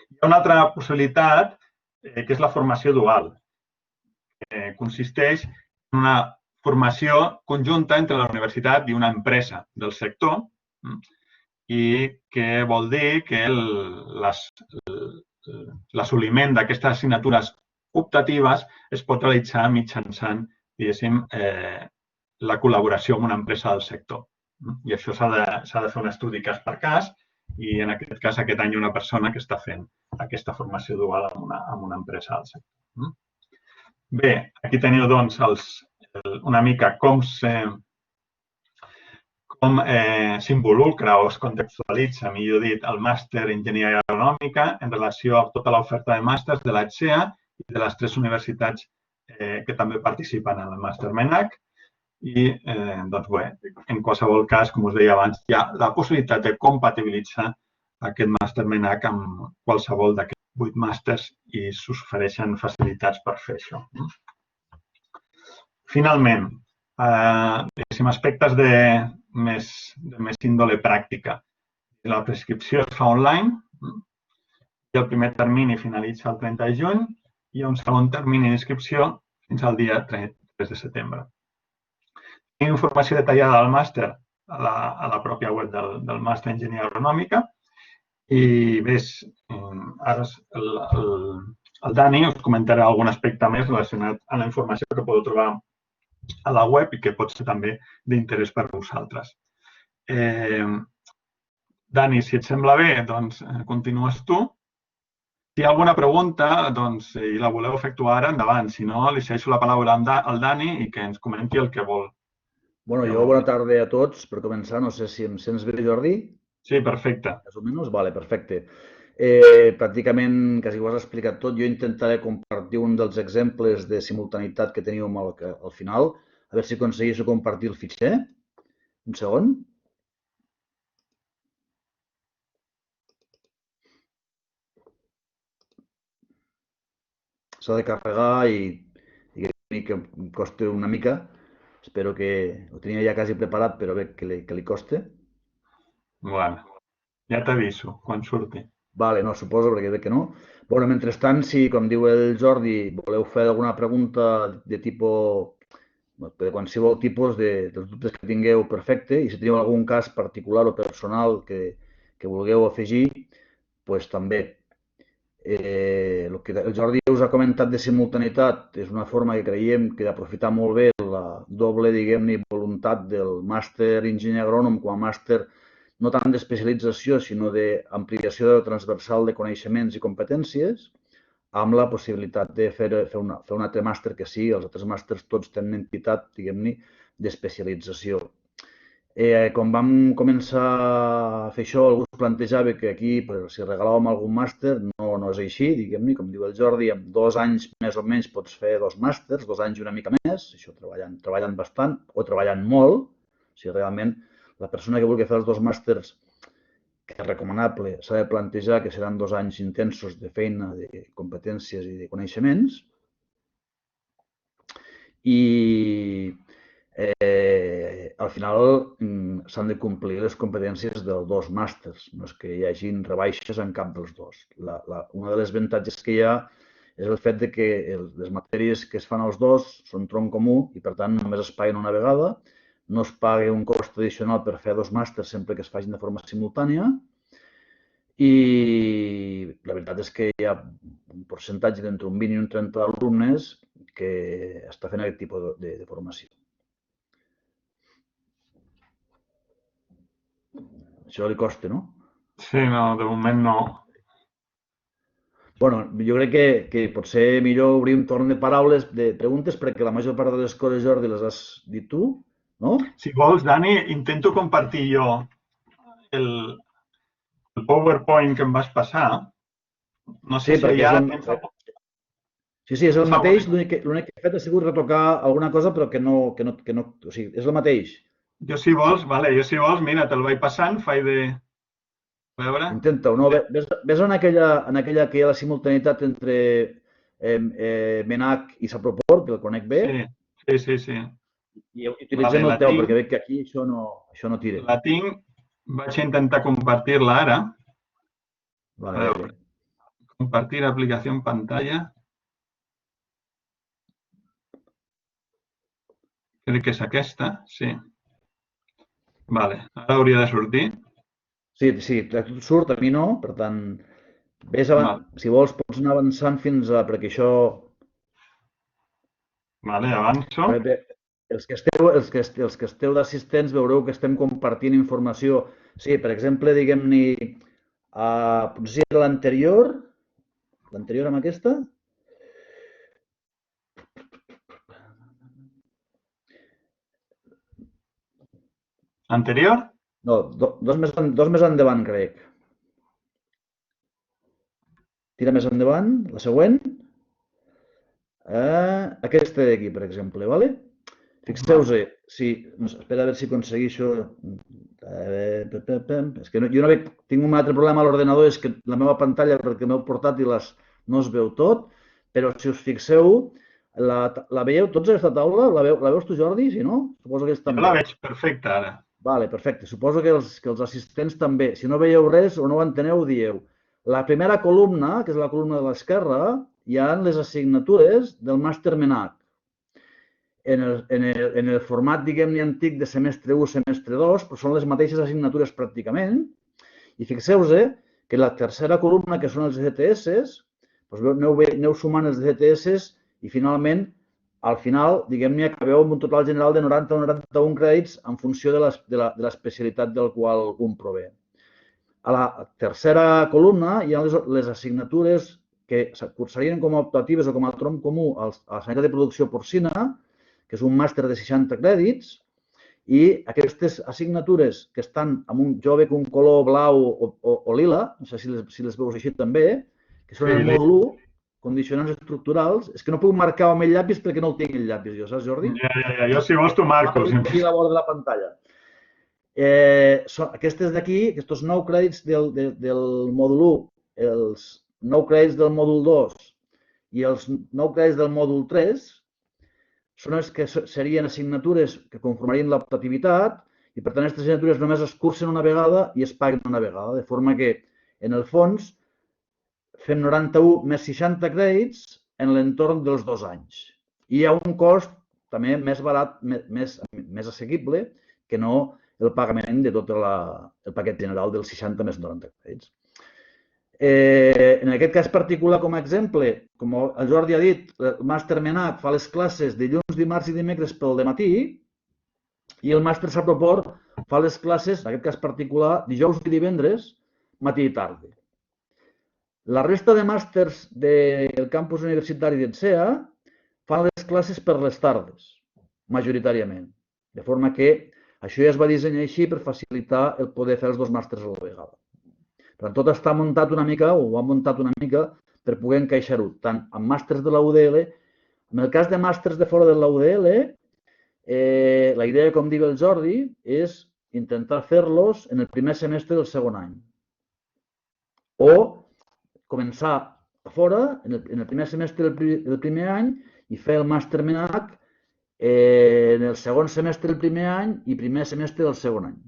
Hi ha una altra possibilitat, que és la formació dual, que consisteix en una formació conjunta entre la universitat i una empresa del sector i que vol dir que l'assoliment d'aquestes assignatures optatives es pot realitzar mitjançant, diguéssim, la col·laboració amb una empresa del sector. I això s'ha de fer un estudi cas per cas i en aquest cas aquest any hi ha una persona que està fent aquesta formació dual amb una empresa del sector. Bé, aquí teniu doncs una mica com s'involucra o es contextualitza, millor dit, el màster d'Enginyeria Agronòmica en relació a tota l'oferta de màsters de l'ATSEA i de les 3 universitats que també participen en el màster MENAC. I, doncs bé, en qualsevol cas, com us deia abans, hi ha la possibilitat de compatibilitzar aquest màster MENAC amb qualsevol d'aquests 8 màsters i s'ofereixen facilitats per fer això. Finalment, aspectes de més índole pràctica. La prescripció es fa online i el primer termini finalitza el 30 de juny i hi ha un segon termini d'inscripció fins al dia 3 de setembre. Tenim informació detallada del màster a la pròpia web del màster d'Enginyeria Agronòmica i bé, ara el Dani us comentarà algun aspecte més relacionat amb la informació que podeu trobar a la web i que pot ser també d'interès per a vosaltres. Dani, si et sembla bé, doncs continues tu. Si hi ha alguna pregunta doncs, i la voleu efectuar ara, endavant. Si no, li cedeixo la paraula al Dani i que ens comenti el que vol. Bueno, jo bona tarda a tots. Per començar, no sé si em sents bé, Jordi? Sí, perfecte. Més o menys? Vale, perfecte. Pràcticament quasi ho has explicat tot. Jo intentaré compartir un dels exemples de simultaneïtat que teníem al final. A veure si aconsegueixo compartir el fitxer. Un segon. S'ha de carregar i que em costa una mica. Espero que ho tenia ja quasi preparat, però veig que li costa. Bueno, ja t'aviso quan surti. Vale, no, suposo, perquè veig que no. Bueno, mentrestant, si, com diu el Jordi, voleu fer alguna pregunta de tipus, de qualsevol tipus dels dubtes que tingueu, perfecte. I si teniu algun cas particular o personal que vulgueu afegir, doncs també. El que el Jordi us ha comentat de simultaneïtat és una forma que creiem que d'aprofitar molt bé la doble, diguem-ne, voluntat del màster enginyer agrònom com a màster no tant d'especialització, sinó d'ampliació transversal de coneixements i competències, amb la possibilitat de fer un altre màster que sí, els altres màsters tots tenen entitat, diguem-ne, d'especialització. Quan vam començar a fer això, algú es plantejava que aquí, si regalàvem algun màster, no és així, diguem-ne, com diu el Jordi, en 2 anys més o menys pots fer 2 màsters, 2 anys i una mica més, això treballant bastant o treballant molt, si realment la persona que vulgui fer els 2 màsters, que és recomanable, s'ha de plantejar que seran 2 anys intensos de feina, de competències i de coneixements. I al final s'han de complir les competències dels 2 màsters, no és que hi hagin rebaixes en cap dels 2. Una de les avantatges que hi ha és el fet de que les matèries que es fan als 2 són tronc comú i, per tant, només es paguen una vegada, no es paga un cost addicional per fer 2 màsters sempre que es facin de forma simultània i la veritat és que hi ha un percentatge d'entre un 20 i un 30 d'alumnes que està fent aquest tipus de formació. Això li costa, no? Sí, no, de moment no. Bueno, jo crec que potser millor obrir un torn de paraules, de preguntes, perquè la major part de les coses, Jordi, les has dit tu, no? Si vols, Dani, intento compartir jo el PowerPoint que em vas passar. No sé si ja tens... Sí, és el mateix, l'únic que he fet ha sigut retocar alguna cosa, però que no... O sigui, és el mateix. Jo si vols, mira, te'l vaig passant, faig de... A veure... Intenta-ho, no? Ves en aquella que hi ha la simultaneïtat entre Menac i Saproport, que el conec bé. Sí. I utilitzem el teu, perquè veig que aquí això no tira. La tinc, vaig intentar compartir-la ara. Vale. Compartir aplicació en pantalla. Crec que és aquesta, sí. Vale, ara hauria de sortir. Sí, tot surt, a mi no, per tant, si vols pots anar avançant fins a... perquè això... Vale, avanço. Els que esteu d'assistents veureu que estem compartint informació. Sí, per exemple, diguem-ne, potser era l'anterior amb aquesta. Anterior? No, dos més endavant, crec. Tira més endavant, la següent. Aquesta d'aquí, per exemple, ¿vale? Fixeu-vos, espera a veure si aconsegueixo... És que jo tinc un altre problema a l'ordenador, és que la meva pantalla, perquè el meu portàtil no es veu tot, però si us fixeu, la veieu tots aquesta taula? La veus tu, Jordi? Si no, suposo que ells també. Jo la veig perfecta, ara. Vale, perfecte. Suposo que els assistents també. Si no veieu res o no ho enteneu, dieu. La primera columna, que és la columna de l'esquerra, hi ha les assignatures del màster Menac. En el format, diguem-ne, antic de semestre 1, semestre 2, però són les mateixes assignatures pràcticament. I fixeu-vos que la tercera columna, que són els DTS, doncs aneu sumant els DTS i finalment, al final, diguem-ne, acabeu amb un total general de 90 o 91 crèdits en funció de l'especialitat del qual un prové. A la tercera columna hi ha les assignatures que cursarien com a optatives o com a tronc comú a la sanitat de producció porcina, que és un màster de 60 crèdits, i aquestes assignatures que estan amb un, jo veig un color blau o lila, no sé si les veus així també, que són el mòdul 1, condicionants estructurals, és que no puc marcar amb el llapis perquè no el tinc el llapis, jo, saps, Jordi? Ja, jo si vols t'ho marco. Aquí a la vora de la pantalla. Aquestes d'aquí, aquests 9 crèdits del mòdul 1, els 9 crèdits del mòdul 2 i els 9 crèdits del mòdul 3 són els que serien assignatures que conformarien l'optativitat i, per tant, aquestes assignatures només es cursen una vegada i es paguen una vegada, de forma que, en el fons, fem 91 més 60 crèdits en l'entorn dels 2 anys. I hi ha un cost també més barat, més assequible, que no el pagament de tot el paquet general dels 60 més 90 crèdits. En aquest cas particular, com a exemple, com el Jordi ha dit, el màster MENAC fa les classes dilluns, dimarts i dimecres pel dematí i el màster SAPROPOR fa les classes, en aquest cas particular, dijous i divendres, matí i tarda. La resta de màsters del campus universitari d'ETSEA fan les classes per les tardes, majoritàriament. De forma que això ja es va dissenyar així per facilitar el poder fer els 2 màsters a la vegada. Per tant, tot està muntat una mica, o ho han muntat una mica, per poder encaixar-ho, tant amb màsters de la UDL. En el cas de màsters de fora de la UDL, la idea, com diu el Jordi, és intentar fer-los en el primer semestre del segon any. O començar a fora, en el primer semestre del primer any, i fer el màster MENAC en el segon semestre del primer any i primer semestre del segon any.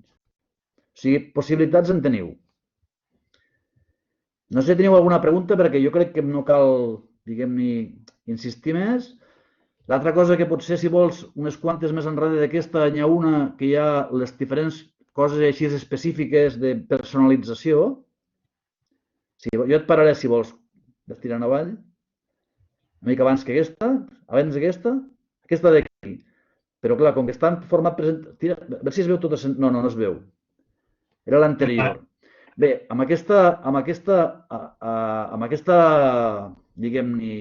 O sigui, possibilitats en teniu. No sé si teniu alguna pregunta, perquè jo crec que no cal, diguem-ne, insistir més. L'altra cosa que potser, si vols, unes quantes més enrere d'aquesta, hi ha una que hi ha les diferents coses així específiques de personalització. Jo et pararé, si vols, d'estirant avall. Una mica abans que aquesta, abans d'aquesta, aquesta d'aquí. Però, clar, com que està en format presentació... A veure si es veu tot... No, no es veu. Era l'anterior. Bé, amb aquesta, diguem-ne,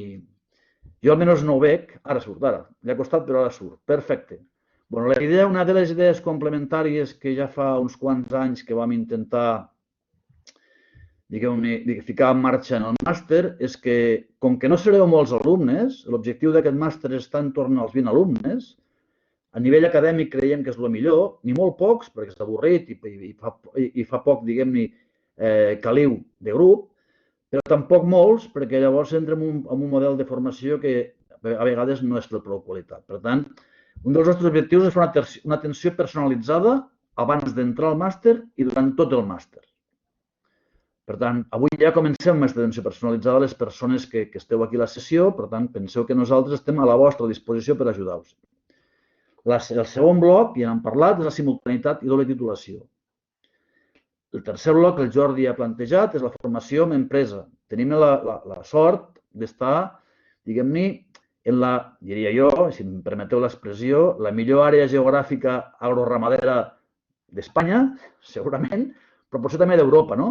jo almenys no ho veig, ara surt, ara, li ha costat però ara surt, perfecte. Bueno, la idea, una de les idees complementàries que ja fa uns quants anys que vam intentar, diguem-ne, ficar en marxa en el màster, és que, com que no sereu molts alumnes, l'objectiu d'aquest màster està en torn als 20 alumnes, a nivell acadèmic creiem que és el millor, ni molt pocs, perquè és avorrit i fa poc, diguem-ne, caliu de grup, però tampoc molts, perquè llavors entrem en un model de formació que a vegades no és de prou qualitat. Per tant, un dels nostres objectius és fer una atenció personalitzada abans d'entrar al màster i durant tot el màster. Per tant, avui ja comencem amb aquesta atenció personalitzada a les persones que esteu aquí a la sessió, per tant, penseu que nosaltres estem a la vostra disposició per ajudar-vos. El segon bloc, ja n'hem parlat, és la simultaneïtat i doble titulació. El tercer bloc que el Jordi ha plantejat és la formació en empresa. Tenim la sort d'estar, diguem-ne, en la, diria jo, si em permeteu l'expressió, la millor àrea geogràfica agroramadera d'Espanya, segurament, però potser també d'Europa, no?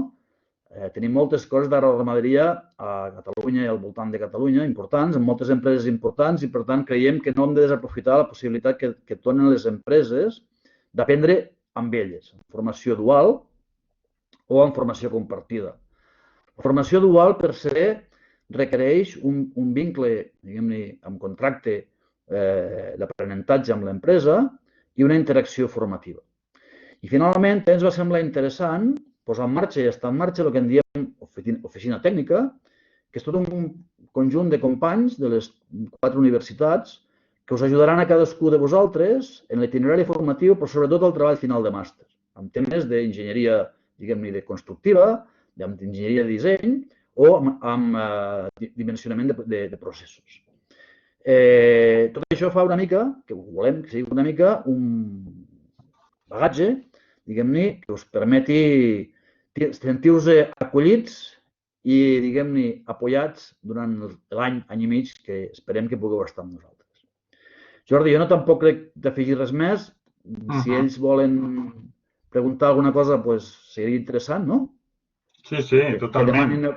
Tenim moltes coses d'agroramaderia a Catalunya i al voltant de Catalunya, importants, amb moltes empreses importants, i per tant creiem que no hem de desaprofitar la possibilitat que donen les empreses d'aprendre amb elles, en formació dual o en formació compartida. La formació dual, per se, requereix un vincle, diguem-ne, amb contracte d'aprenentatge amb l'empresa i una interacció formativa. I finalment, ens va semblar interessant posar en marxa i estar en marxa el que en diem oficina tècnica, que és tot un conjunt de companys de les 4 universitats que us ajudaran a cadascú de vosaltres en l'itinerari formatiu, però sobretot al treball final de màster, amb temes d'enginyeria, diguem-ne, de constructiva, d'enginyeria de disseny o amb dimensionament de processos. Tot això fa una mica, que volem que sigui una mica un bagatge, diguem-ne, que us permeti sentir-vos acollits i, diguem-ne, apoyats durant l'any, any i mig, que esperem que pugueu estar amb nosaltres. Jordi, jo no tampoc crec d'afegir res més. Si ells volen preguntar alguna cosa, doncs seria interessant, no? Sí, totalment.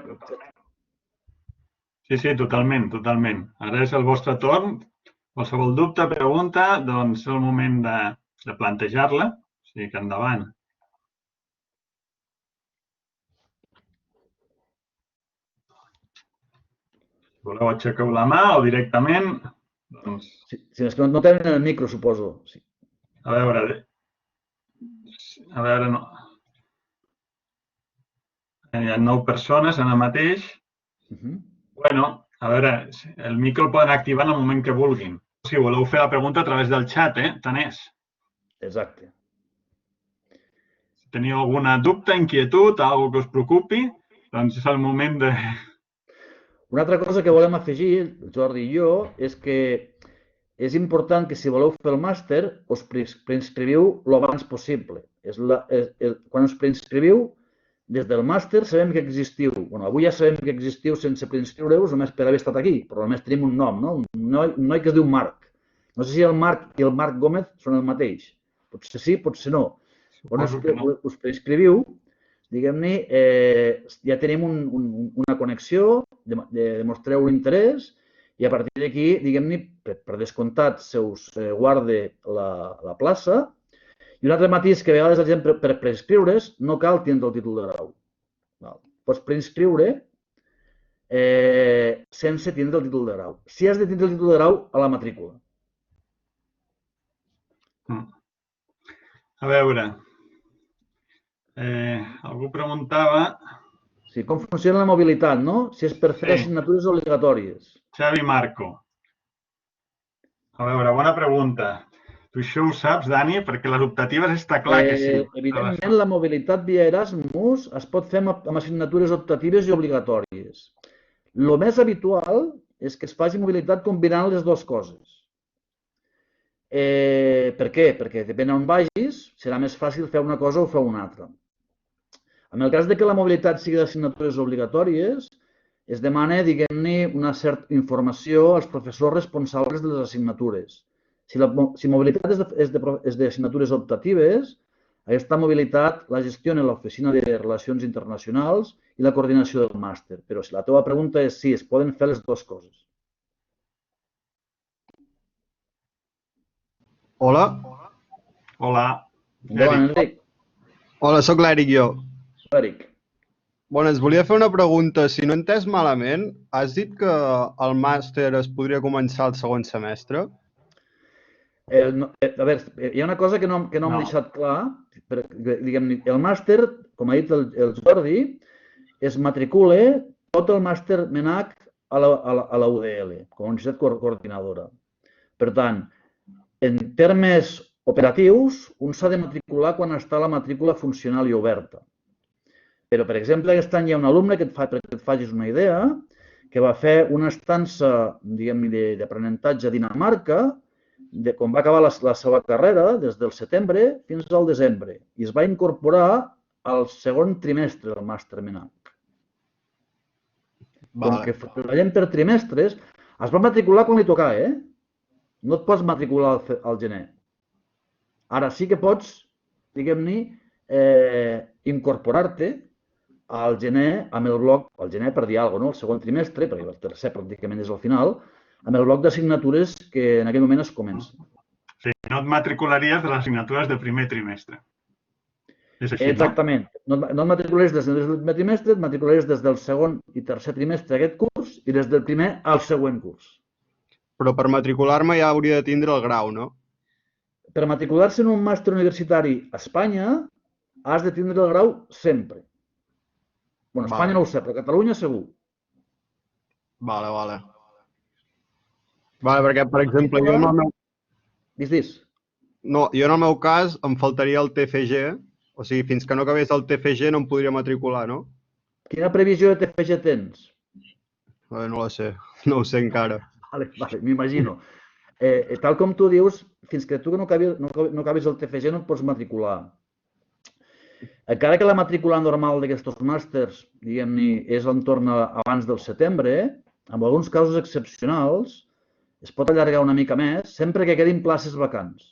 Sí, totalment, totalment. Ara és el vostre torn. Qualsevol dubte, pregunta, doncs és el moment de plantejar-la. O sigui que endavant. Si voleu, aixequeu la mà o directament, doncs, Sí, és que no tenen el micro, suposo. Sí. a veure, no. Hi ha 9 persones ara mateix. Bueno, a veure, el micro el poden activar en el moment que vulguin. Si voleu fer la pregunta a través del xat, tant és. Exacte. Si teniu alguna dubte, inquietud, alguna que us preocupi, doncs és el moment de... Una altra cosa que volem afegir, el Jordi i jo, és que és important que si voleu fer el màster us preinscriviu el abans possible. Quan us preinscriviu, des del màster sabem que existiu. Bueno, avui ja sabem que existiu sense preinscriure-us, només per haver estat aquí, però només tenim un nom, no? Un noi que es diu Marc. No sé si el Marc i el Marc Gómez són el mateix. Potser sí, potser no. Quan us preinscriviu, diguem-ne, ja tenim una connexió, demostreu l'interès i a partir d'aquí, diguem-ne, per descomptat, se us guarda la plaça. I un altre matís que a vegades la gent per preinscriure's no cal tindre el títol de grau. Pots preinscriure sense tindre el títol de grau. Si has de tindre el títol de grau a la matrícula. A veure, algú preguntava... Sí, com funciona la mobilitat, no? Si és per fer assignatures obligatòries. Xavi Marco. A veure, bona pregunta. Tu això ho saps, Dani? Perquè les optatives està clar que sí. Evidentment, la mobilitat via Erasmus es pot fer amb assignatures optatives i obligatòries. El més habitual és que es faci mobilitat combinant les dues coses. Per què? Perquè depèn on vagis, serà més fàcil fer una cosa o fer una altra. En el cas de que la mobilitat sigui d'assignatures obligatòries, es demana, diguem-ne, una certa informació als professors responsables de les assignatures. Si mobilitat és d'assignatures optatives, aquesta mobilitat la gestiona l'Oficina de Relacions Internacionals i la coordinació del màster. Però si la teva pregunta és si es poden fer les dues coses. Hola. Hola. Endavant, Enric. Hola, sóc l'Eric, jo. Eric. Bueno, es volia fer una pregunta. Si no he entès malament, has dit que el màster es podria començar el segon semestre? A veure, hi ha una cosa que no hem deixat clar. El màster, com ha dit el Jordi, es matricula tot el màster MENAC a la UDL, com a universitat coordinadora. Per tant, en termes operatius, un s'ha de matricular quan està la matrícula funcional i oberta. Però, per exemple, aquest any hi ha un alumne, perquè et facis una idea, que va fer una estança, diguem-ne, d'aprenentatge a Dinamarca, quan va acabar la seva carrera, des del setembre fins al desembre, i es va incorporar al segon trimestre del màster MENAC. Com que treballem per trimestres, es va matricular quan li tocava, No et pots matricular al gener. Ara sí que pots, diguem-ne, incorporar-te al gener amb el bloc, al gener per dir alguna cosa, el segon trimestre, perquè el tercer pràcticament és al final, amb el bloc d'assignatures que en aquell moment es comença. Sí, no et matricularies de les assignatures del primer trimestre. És així, exactament. No et matricularies des del primer trimestre, et matricularies des del segon i tercer trimestre d'aquest curs i des del primer al següent curs. Però per matricular-me ja hauria de tindre el grau, no? Per matricular-se en un màster universitari a Espanya has de tindre el grau sempre. Bueno, a Espanya no ho sé, però a Catalunya segur. Vale, perquè, per exemple, jo en el meu... Dis. No, jo en el meu cas em faltaria el TFG, o sigui, fins que no acabés el TFG no em podria matricular, no? Quina previsió de TFG tens? No la sé, no ho sé encara. Vale, m'imagino. Tal com tu dius, fins que tu no acabis el TFG no et pots matricular. Encara que la matrícula normal d'aquests màsters, diguem-ne, és entorn abans del setembre, en alguns casos excepcionals, es pot allargar una mica més, sempre que quedin places vacants.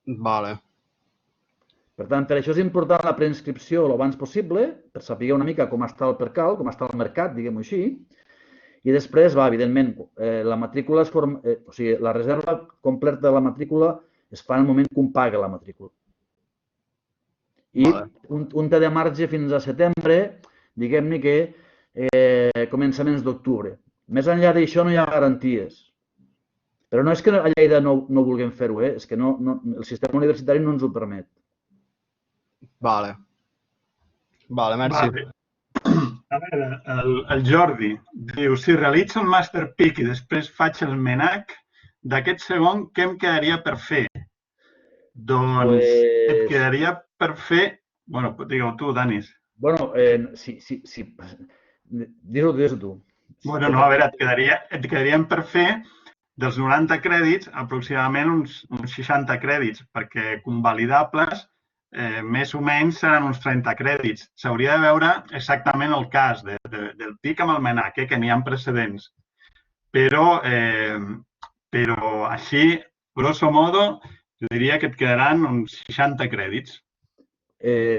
Vale. Per tant, per això és important la preinscripció el abans possible, per saber una mica com està el percal, com està el mercat, diguem-ho així, I després, evidentment, la matrícula es forma, o sigui, la reserva completa de la matrícula es fa en el moment que un paga la matrícula. I un té de marge fins a setembre, diguem-ne que començaments d'octubre. Més enllà d'això no hi ha garanties. Però no és que a Lleida no vulguem fer-ho, és que el sistema universitari no ens ho permet. Vale, merci. Vale. A veure, el Jordi diu, si realitzo un Master PIC i després faig el MENAC, d'aquest segon, què em quedaria per fer? Doncs et quedaria per fer... Bueno, digue-ho tu, Danis. Bueno, sí. Dis-ho tu. Bueno, no, a veure, et quedarien per fer dels 90 crèdits, aproximadament uns 60 crèdits, perquè convalidables més o menys seran uns 30 crèdits. S'hauria de veure exactament el cas del PIC amb el MENAC, que n'hi ha precedents. Però així, grosso modo, jo diria que et quedaran uns 60 crèdits.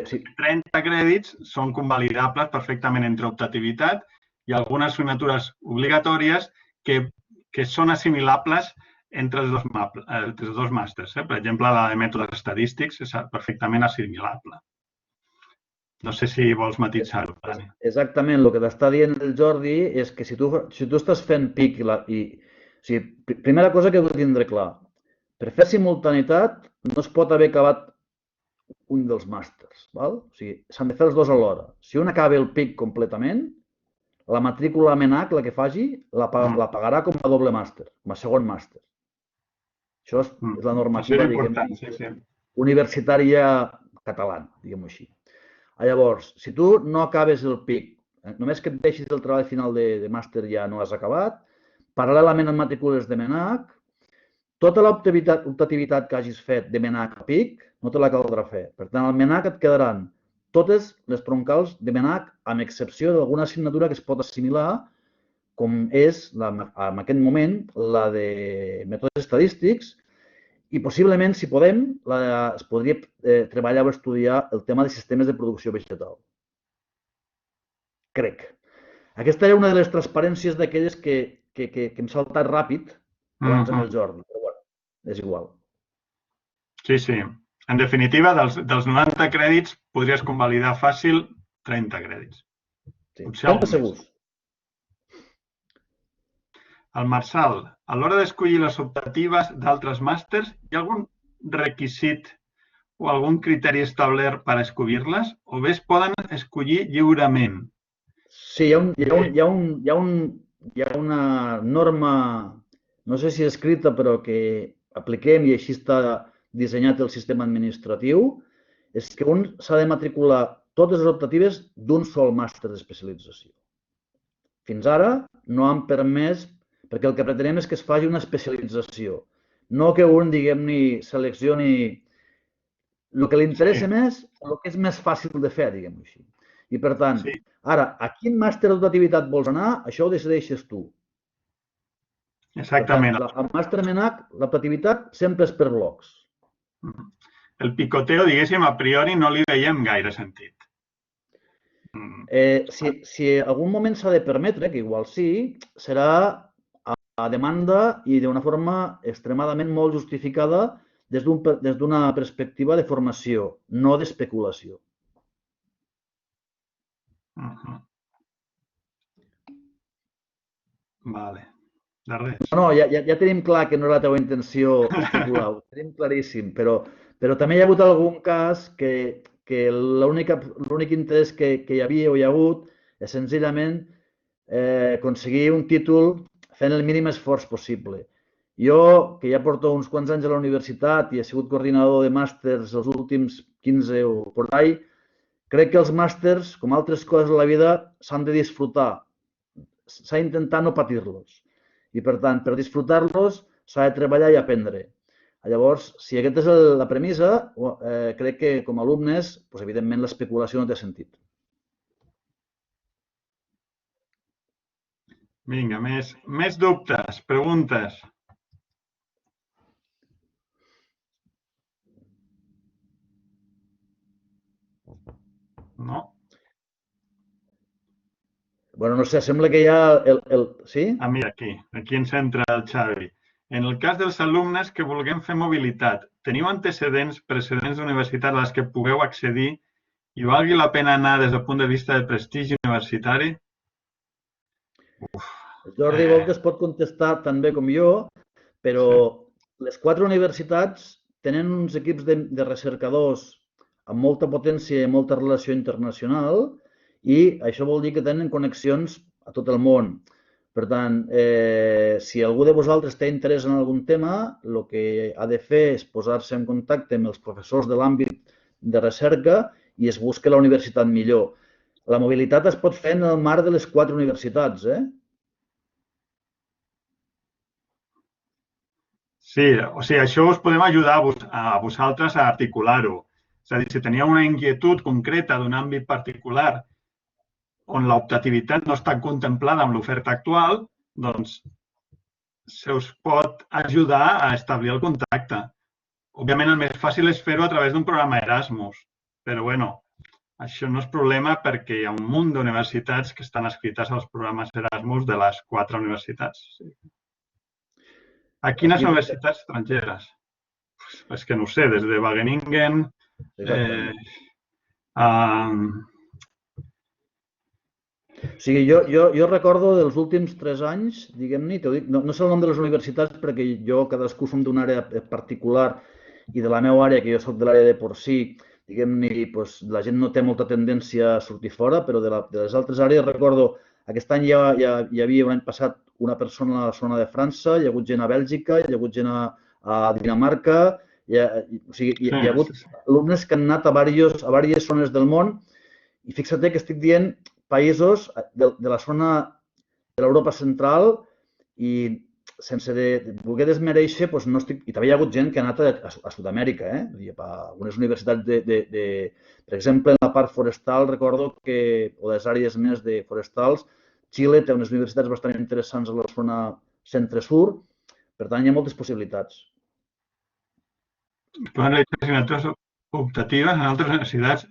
Sí. 30 crèdits són convalidables perfectament entre optativitat i algunes assignatures obligatòries que són assimilables entre els dos màsters. Per exemple, la de mètodes estadístics és perfectament assimilable. No sé si vols matisar-ho, Dani. Exactament, el que t'està dient el Jordi és que si tu estàs fent PIC primera cosa que heu de tindre clar, per fer simultaneïtat no es pot haver acabat un dels màsters. O sigui, s'han de fer els dos alhora. Si un acaba el PIC completament, la matrícula MENAC, la que faci, la pagarà com a doble màster, com a segon màster. Això és la normativa universitària catalana, diguem-ho així. Llavors, si tu no acabes el PIC, només que et deixis el treball final de màster ja no has acabat, paral·lelament amb matrícules de MENAC, tota l'optativitat que hagis fet de MENAC a PIC no te la caldrà fer. Per tant, al MENAC et quedaran totes les troncals de MENAC, amb excepció d'alguna assignatura que es pot assimilar, com és, en aquest moment, la de mètodes estadístics, i possiblement, si podem, es podria treballar o estudiar el tema de sistemes de producció vegetal. Crec. Aquesta era una de les transparències d'aquelles que hem saltat ràpid abans amb el Jordi, però bueno, és igual. Sí. En definitiva, dels 90 crèdits podries convalidar fàcil 30 crèdits. Sí, 30 segurs. El Marçal, a l'hora d'escollir les optatives d'altres màsters, hi ha algun requisit o algun criteri establert per escollir-les o bé es poden escollir lliurement? Sí, hi ha una norma, no sé si escrita, però que apliquem i així està dissenyat el sistema administratiu, és que un s'ha de matricular totes les optatives d'un sol màster d'especialització. Fins ara no han permès, perquè el que pretenem és que es faci una especialització, no que un, diguem-ne, seleccioni el que li interessa més, el que és més fàcil de fer, diguem-ho així. I per tant, ara, a quin màster d'optativitat vols anar, això ho decideixes tu. Exactament. Al màster MENAC, l'optativitat sempre és per blocs. El picoteo, diguéssim, a priori no li veiem gaire sentit. Si algun moment s'ha de permetre, que igual sí, serà a demanda i d'una forma extremadament molt justificada des d'una perspectiva de formació, no d'especulació. Vale. De res. No, ja tenim clar que no era la teva intenció especular, ho tenim claríssim, però també hi ha hagut algun cas que l'únic interès que hi havia o hi ha hagut és senzillament aconseguir un títol fent el mínim esforç possible. Jo, que ja porto uns quants anys a la universitat i he sigut coordinador de màsters els últims 15 o per ahí, crec que els màsters, com altres coses de la vida, s'han de disfrutar. S'ha d'intentar no patir-los. I, per tant, per disfrutar-los s'ha de treballar i aprendre. Llavors, si aquesta és la premissa, crec que com a alumnes, evidentment, l'especulació no té sentit. Vinga, més dubtes, preguntes. No? Bueno, no sé, sembla que hi ha Sí? Mira, aquí ens entra el Xavi. En el cas dels alumnes que vulguem fer mobilitat, teniu precedents d'universitats a les que pugueu accedir i valgui la pena anar des del punt de vista del prestigi universitari? Jordi Voltes pot contestar tan bé com jo, però les 4 universitats tenen uns equips de recercadors amb molta potència i molta relació internacional i això vol dir que tenen connexions a tot el món. Per tant, si algú de vosaltres té interès en algun tema, el que ha de fer és posar-se en contacte amb els professors de l'àmbit de recerca i es busca la universitat millor. La mobilitat es pot fer en el marc de les 4 universitats, Sí, o sigui, això us podem ajudar a vosaltres a articular-ho. És a dir, si teniu una inquietud concreta d'un àmbit particular on l'optativitat no està contemplada amb l'oferta actual, doncs se us pot ajudar a establir el contacte. Òbviament, el més fàcil és fer-ho a través d'un programa Erasmus, però bueno, això no és problema perquè hi ha un munt d'universitats que estan escrites als programes Erasmus de les 4 universitats. A quines universitats estrangeres? És que no ho sé, des de Wageningen, O sigui, jo recordo dels últims 3 anys, diguem-ne, no sé el nom de les universitats perquè jo cadascú som d'una àrea particular i de la meva àrea, que jo soc de l'àrea de Porcí, diguem-ne, la gent no té molta tendència a sortir fora, però de les altres àrees recordo, aquest any hi havia l'any passat una persona a la zona de França, hi ha hagut gent a Bèlgica, hi ha hagut gent a Dinamarca, o sigui, hi ha hagut alumnes que han anat a diverses zones del món i fixa't que estic dient països de la zona de l'Europa central i sense voler desmereixer, no estic... I també hi ha hagut gent que ha anat a Sud-amèrica, a algunes universitats per exemple, en la part forestal, recordo que, o les àrees més de forestals, Xile té unes universitats bastant interessants a la zona centre-sur, per tant, hi ha moltes possibilitats. Poden realitzar assignatures optatives en altres universitats.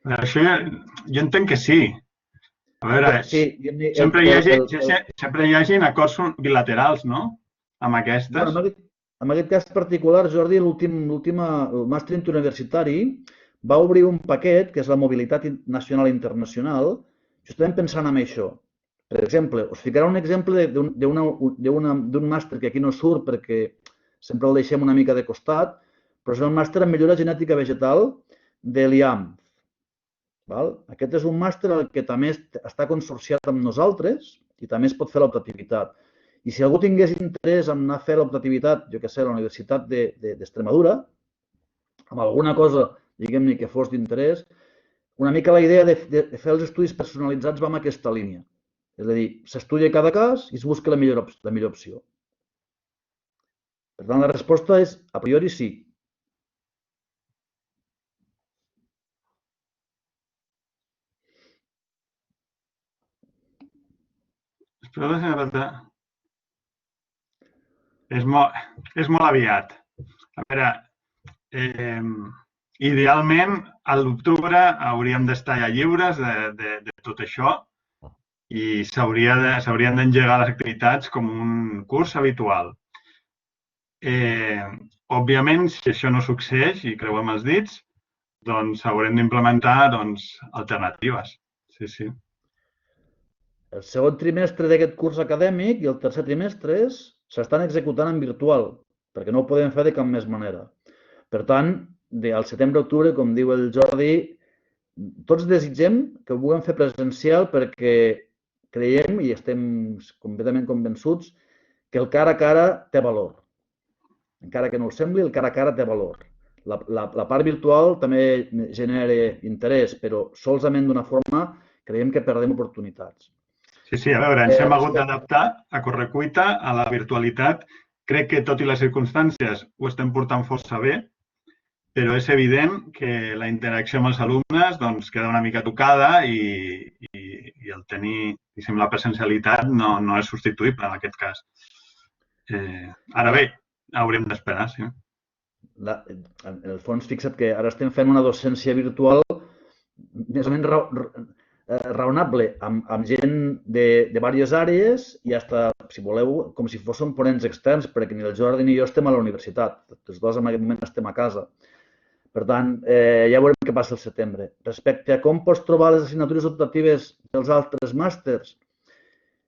Jo entenc que sí. A veure, sempre hi hagi acords bilaterals, no?, amb aquestes. En aquest cas particular, Jordi, el màster interuniversitari va obrir un paquet, que és la mobilitat nacional i internacional, justament pensant en això. Per exemple, us ficaré un exemple d'un màster que aquí no surt perquè sempre el deixem una mica de costat, però és el màster en millora genètica vegetal de l'IAM. Aquest és un màster que també està consorciat amb nosaltres i també es pot fer l'optativitat. I si algú tingués interès en anar a fer l'optativitat, jo què sé, a la Universitat d'Extremadura, amb alguna cosa, diguem-ne, que fos d'interès, una mica la idea de fer els estudis personalitzats va en aquesta línia. És a dir, s'estudia cada cas i es busca la millor opció. Per tant, la resposta és, a priori, sí. És molt aviat. A veure, idealment, a l'octubre hauríem d'estar ja lliures de tot això i s'haurien d'engegar les activitats com un curs habitual. Òbviament, si això no succeeix i creuem els dits, doncs haurem d'implementar alternatives. Sí, sí. El segon trimestre d'aquest curs acadèmic i el tercer trimestre s'estan executant en virtual, perquè no ho podem fer de cap més manera. Per tant, al setembre-octubre, com diu el Jordi, tots desitgem que ho puguem fer presencial perquè creiem i estem completament convençuts que el cara a cara té valor. Encara que no ho sembli, el cara a cara té valor. La part virtual també genera interès, però solament d'una forma creiem que perdem oportunitats. Sí, a veure, ens hem hagut d'adaptar a correcuita a la virtualitat. Crec que, tot i les circumstàncies, ho estem portant força bé, però és evident que la interacció amb els alumnes queda una mica tocada i el tenir, diguéssim, la presencialitat no és substituïble en aquest cas. Ara bé, hauríem d'esperar, sí. En el fons, fixa't que ara estem fent una docència virtual més o menys raonable amb gent de diverses àrees i hasta, si voleu, com si fóssim ponents externs, perquè ni el Jordi ni jo estem a la universitat. Els dos en aquest moment estem a casa. Per tant, ja veurem què passa al setembre. Respecte a com pots trobar les assignatures optatives dels altres màsters,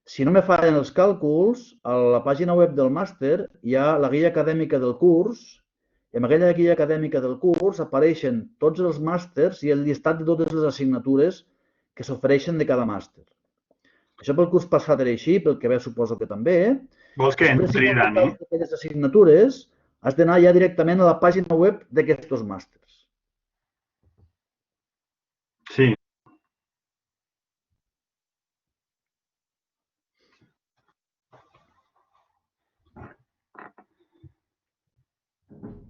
si no me fallen els càlculs, a la pàgina web del màster hi ha la guia acadèmica del curs i en aquella guia acadèmica del curs apareixen tots els màsters i el llistat de totes les assignatures que s'ofereixen de cada màster. Això pel curs passat era així, pel que ve suposo que també. Vols que entri, Dani? Aquelles assignatures has d'anar ja directament a la pàgina web d'aquests màsters. Sí.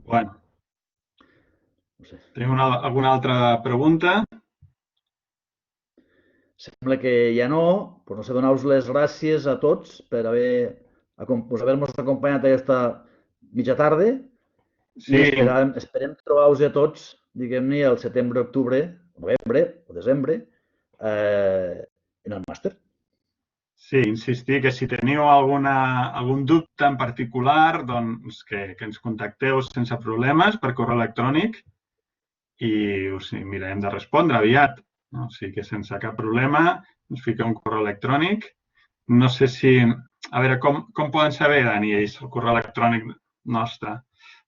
Bueno. Tenim alguna altra pregunta? Sembla que ja no, però no sé, donar-vos les gràcies a tots per haver-nos acompanyat aquesta mitja tarda. Sí. I esperem trobar-vos a tots, diguem-ne, al setembre, octubre, novembre o desembre, en el màster. Sí, insistir que si teniu algun dubte en particular, doncs que ens contacteu sense problemes per correu electrònic i us mirarem de respondre aviat. O sigui que sense cap problema ens fiqueu un correu electrònic. No sé si... A veure, com poden saber, Dani, ells el correu electrònic nostre?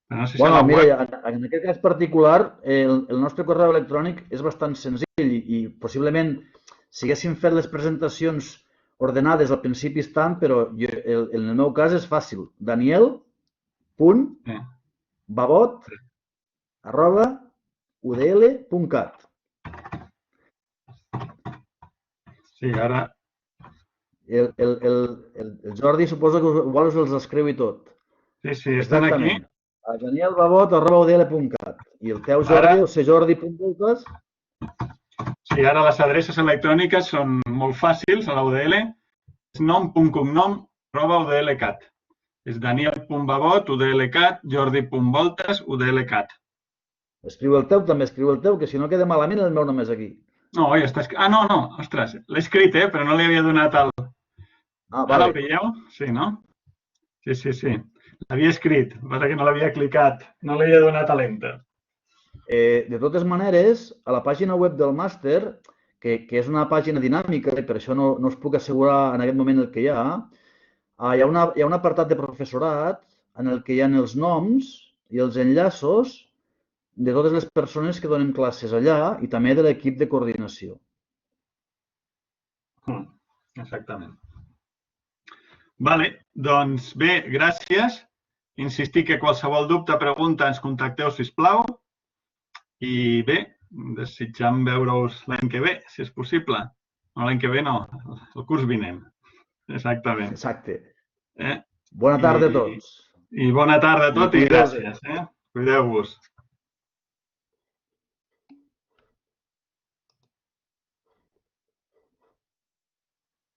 No sé si bueno, mira, en aquest cas particular, el nostre correu electrònic és bastant senzill i possiblement si haguéssim fet les presentacions ordenades al principi estan, però en el meu cas és fàcil. daniel.babot@udl.cat. Sí, ara... El Jordi suposo que igual us els escriu i tot. Sí, estan aquí. A danielbabot@udl.cat. I el teu Jordi, el cjordi.voltes. Sí, ara les adreces electròniques són molt fàcils a la UDL. És nom.cognom@udl.cat. És daniel.babot, udl.cat, jordi.voltes, udl.cat. Escriu el teu, també escriu el teu, que si no queda malament el meu només aquí. No, ja està escrit. No, ostres, l'he escrit, però no li havia donat el... Ara el veieu? Sí, no? Sí. L'havia escrit, passa que no l'havia clicat, no li havia donat a l'enter. De totes maneres, a la pàgina web del màster, que és una pàgina dinàmica, i per això no us puc assegurar en aquest moment el que hi ha un apartat de professorat en el que hi ha els noms i els enllaços de totes les persones que donen classes allà i també de l'equip de coordinació. Exactament. Vale, doncs bé, gràcies. Insistir que qualsevol dubte o pregunta ens contacteu, sisplau. I bé, desitjam veure-us l'any que ve, si és possible. No, l'any que ve no, el curs vinent. Exactament. Exacte. Bona tarda a tots. I bona tarda a tots i gràcies. Cuideu-vos.